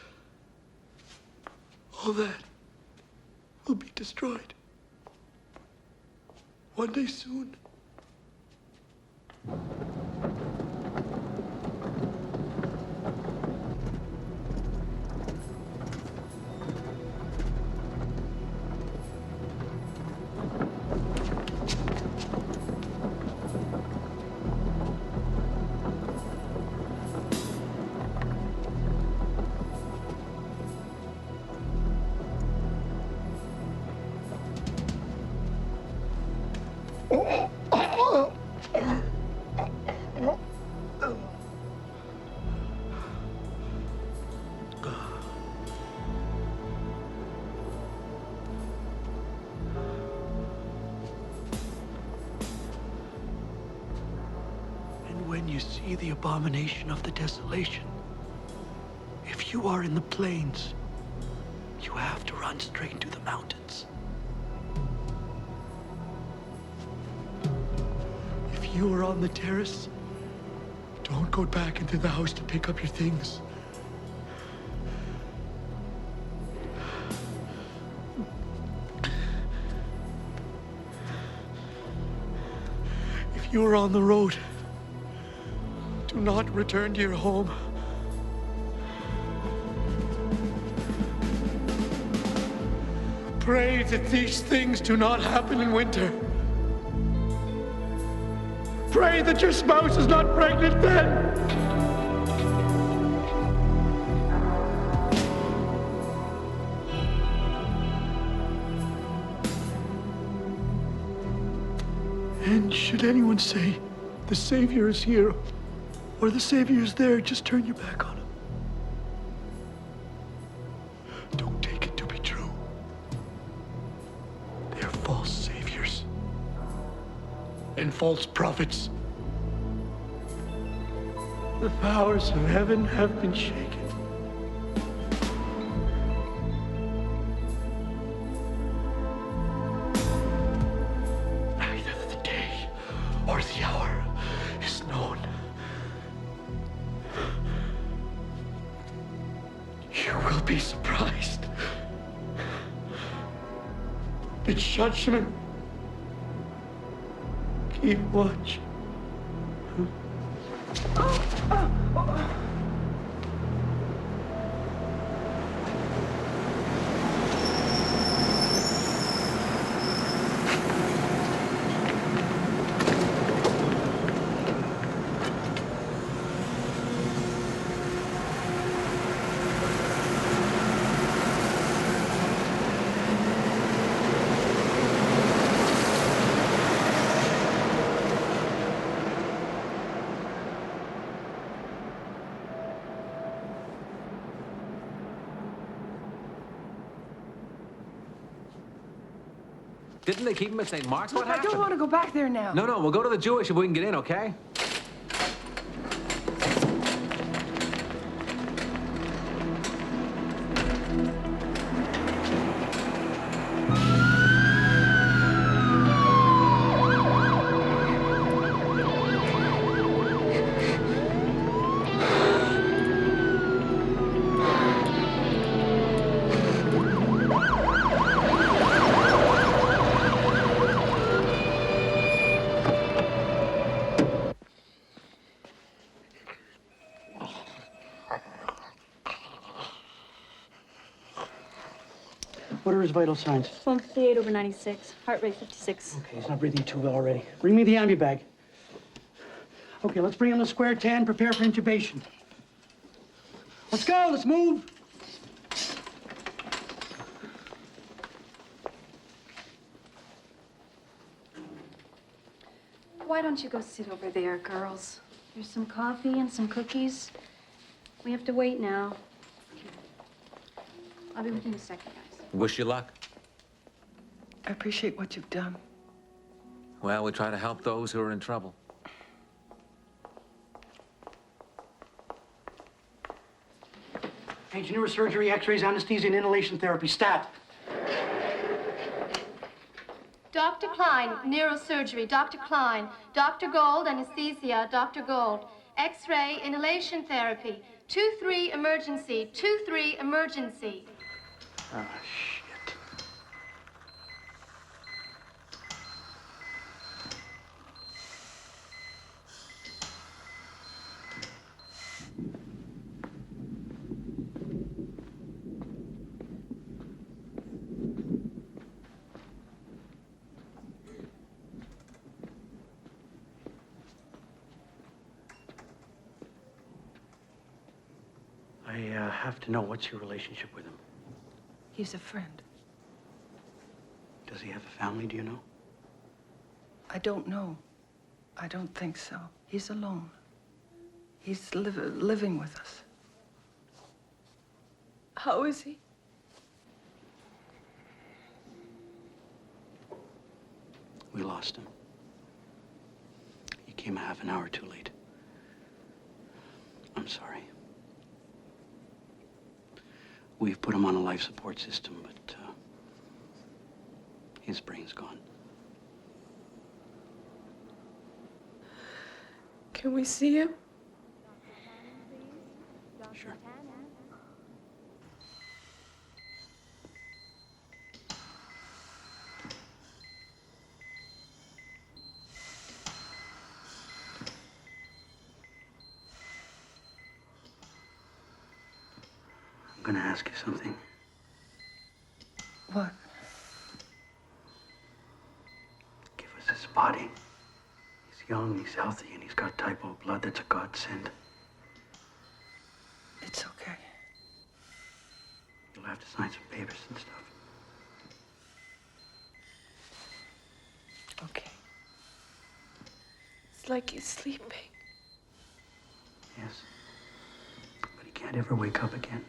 [SPEAKER 11] all that will be destroyed. One day soon. When you see the abomination of the desolation, if you are in the plains, you have to run straight to the mountains. If you are on the terrace, don't go back into the house to pick up your things. If you are on the road, do not return to your home. Pray that these things do not happen in winter. Pray that your spouse is not pregnant then. And should anyone say, the Savior is here, or the Savior is there, just turn your back on him. Don't take it to be true. They're false saviors and false prophets. The powers of heaven have been shaken. Neither the day or the hour is known. You will be surprised. The judgment. Keep watch.
[SPEAKER 19] Didn't they keep him at St. Mark's? What
[SPEAKER 10] Look, I don't want to go back there now.
[SPEAKER 19] No, we'll go to the Jewish if we can get in, okay?
[SPEAKER 11] What are his vital signs?
[SPEAKER 8] 158/96. Heart rate 56.
[SPEAKER 11] Okay, he's not breathing too well already. Bring me the ambu bag. Okay, let's bring him to square 10. Prepare for intubation. Let's go. Let's move.
[SPEAKER 8] Why don't you go sit over there, girls? There's some coffee and some cookies. We have to wait now. I'll be with you in a second, guys.
[SPEAKER 19] Wish you luck.
[SPEAKER 10] I appreciate what you've done.
[SPEAKER 19] Well, we try to help those who are in trouble.
[SPEAKER 11] Page neurosurgery, x-rays, anesthesia, and inhalation therapy. Stat.
[SPEAKER 15] Dr. Klein, neurosurgery. Dr. Klein. Dr. Gold, anesthesia. Dr. Gold. X-ray, inhalation therapy. 2-3 emergency. 2-3 emergency.
[SPEAKER 11] Oh, shit. I have to know, what's your relationship with him?
[SPEAKER 10] He's a friend.
[SPEAKER 11] Does he have a family, do you know?
[SPEAKER 10] I don't know. I don't think so. He's alone. He's living with us.
[SPEAKER 21] How is he?
[SPEAKER 11] We lost him. He came a half an hour too late. I'm sorry. We've put him on a life support system, but his brain's gone.
[SPEAKER 21] Can we see him?
[SPEAKER 11] Sure. I'm gonna ask you something.
[SPEAKER 10] What?
[SPEAKER 11] Give us his body. He's young, he's healthy, and he's got type O blood. That's a godsend.
[SPEAKER 10] It's okay.
[SPEAKER 11] You'll have to sign some papers and stuff.
[SPEAKER 10] Okay.
[SPEAKER 21] It's like he's sleeping.
[SPEAKER 11] Yes. But he can't ever wake up again.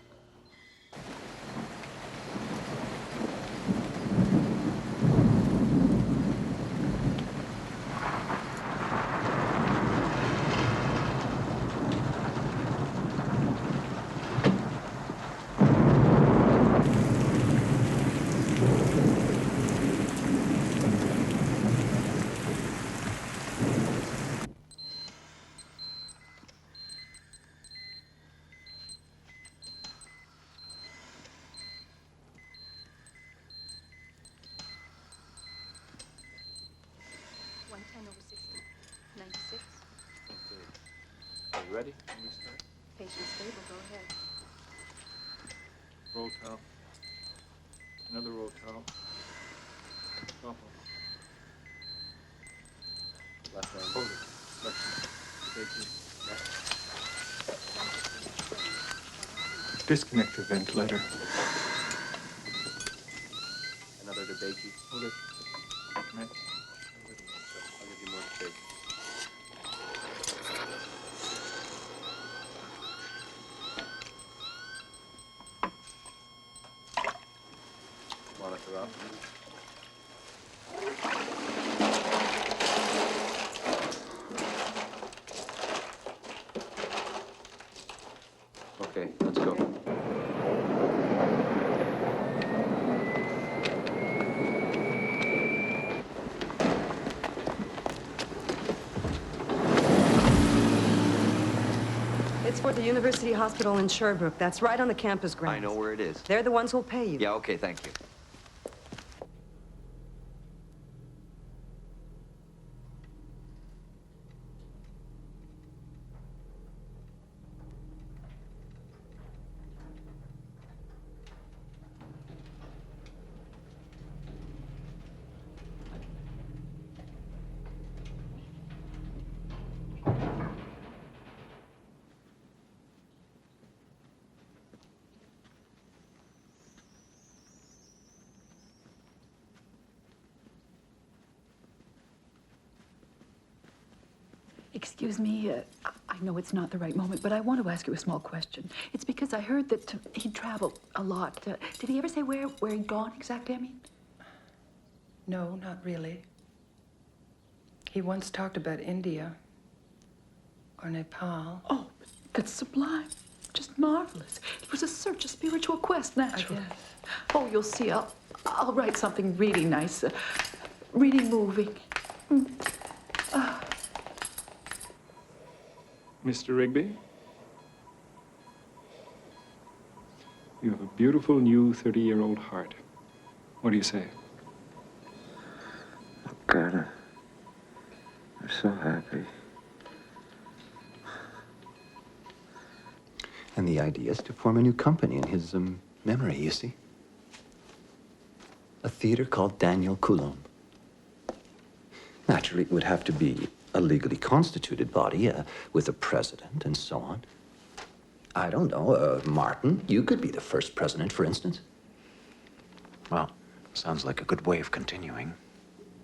[SPEAKER 7] Are you ready? Can we start?
[SPEAKER 17] Patient stable, go ahead.
[SPEAKER 23] Roll towel. Another roll towel. Top one.
[SPEAKER 7] Left hand.
[SPEAKER 23] Hold it. Left hand. Disconnect the ventilator.
[SPEAKER 7] Another debakey.
[SPEAKER 23] Hold it. Next.
[SPEAKER 7] I'll give you more to take. Monitor up. Okay, let's go.
[SPEAKER 3] It's for the University Hospital in Sherbrooke. That's right on the campus grounds.
[SPEAKER 20] I know where it is.
[SPEAKER 3] They're the ones who'll pay you.
[SPEAKER 20] Yeah, okay, thank you.
[SPEAKER 18] Excuse me, I know it's not the right moment, but I want to ask you a small question. It's because I heard that he'd traveled a lot. Did he ever say where he'd gone exactly, I mean?
[SPEAKER 10] No, not really. He once talked about India or Nepal.
[SPEAKER 18] Oh, that's sublime. Just marvelous. It was a search, a spiritual quest, naturally.
[SPEAKER 10] I guess.
[SPEAKER 18] Oh, you'll see. I'll write something really nice, really moving.
[SPEAKER 23] Mr. Rigby? You have a beautiful new 30-year-old heart. What do you say?
[SPEAKER 13] God, I'm so happy.
[SPEAKER 4] And the idea is to form a new company in his memory, you see. A theater called Daniel Coulomb. Naturally, it would have to be a legally constituted body with a president and so on. I don't know, Martin, you could be the first president, for instance.
[SPEAKER 2] Well, sounds like a good way of continuing.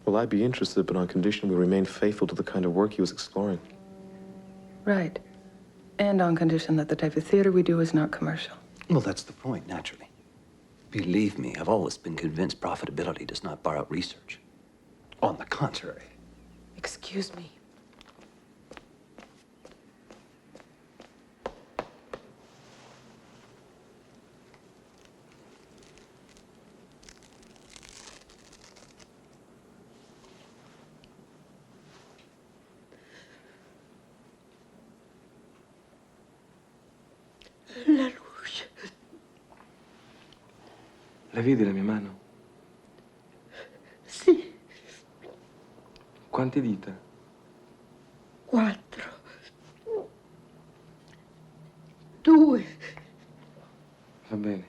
[SPEAKER 1] Well, I'd be interested, but on condition we remain faithful to the kind of work he was exploring.
[SPEAKER 10] Right. And on condition that the type of theater we do is not commercial.
[SPEAKER 4] Well, that's the point, naturally. Believe me, I've always been convinced profitability does not bar out research. On the contrary.
[SPEAKER 6] Excuse me.
[SPEAKER 12] La luce.
[SPEAKER 23] La vedi la mia mano?
[SPEAKER 12] Sì,
[SPEAKER 23] Quante dita?
[SPEAKER 12] 4. 2.
[SPEAKER 23] Va bene.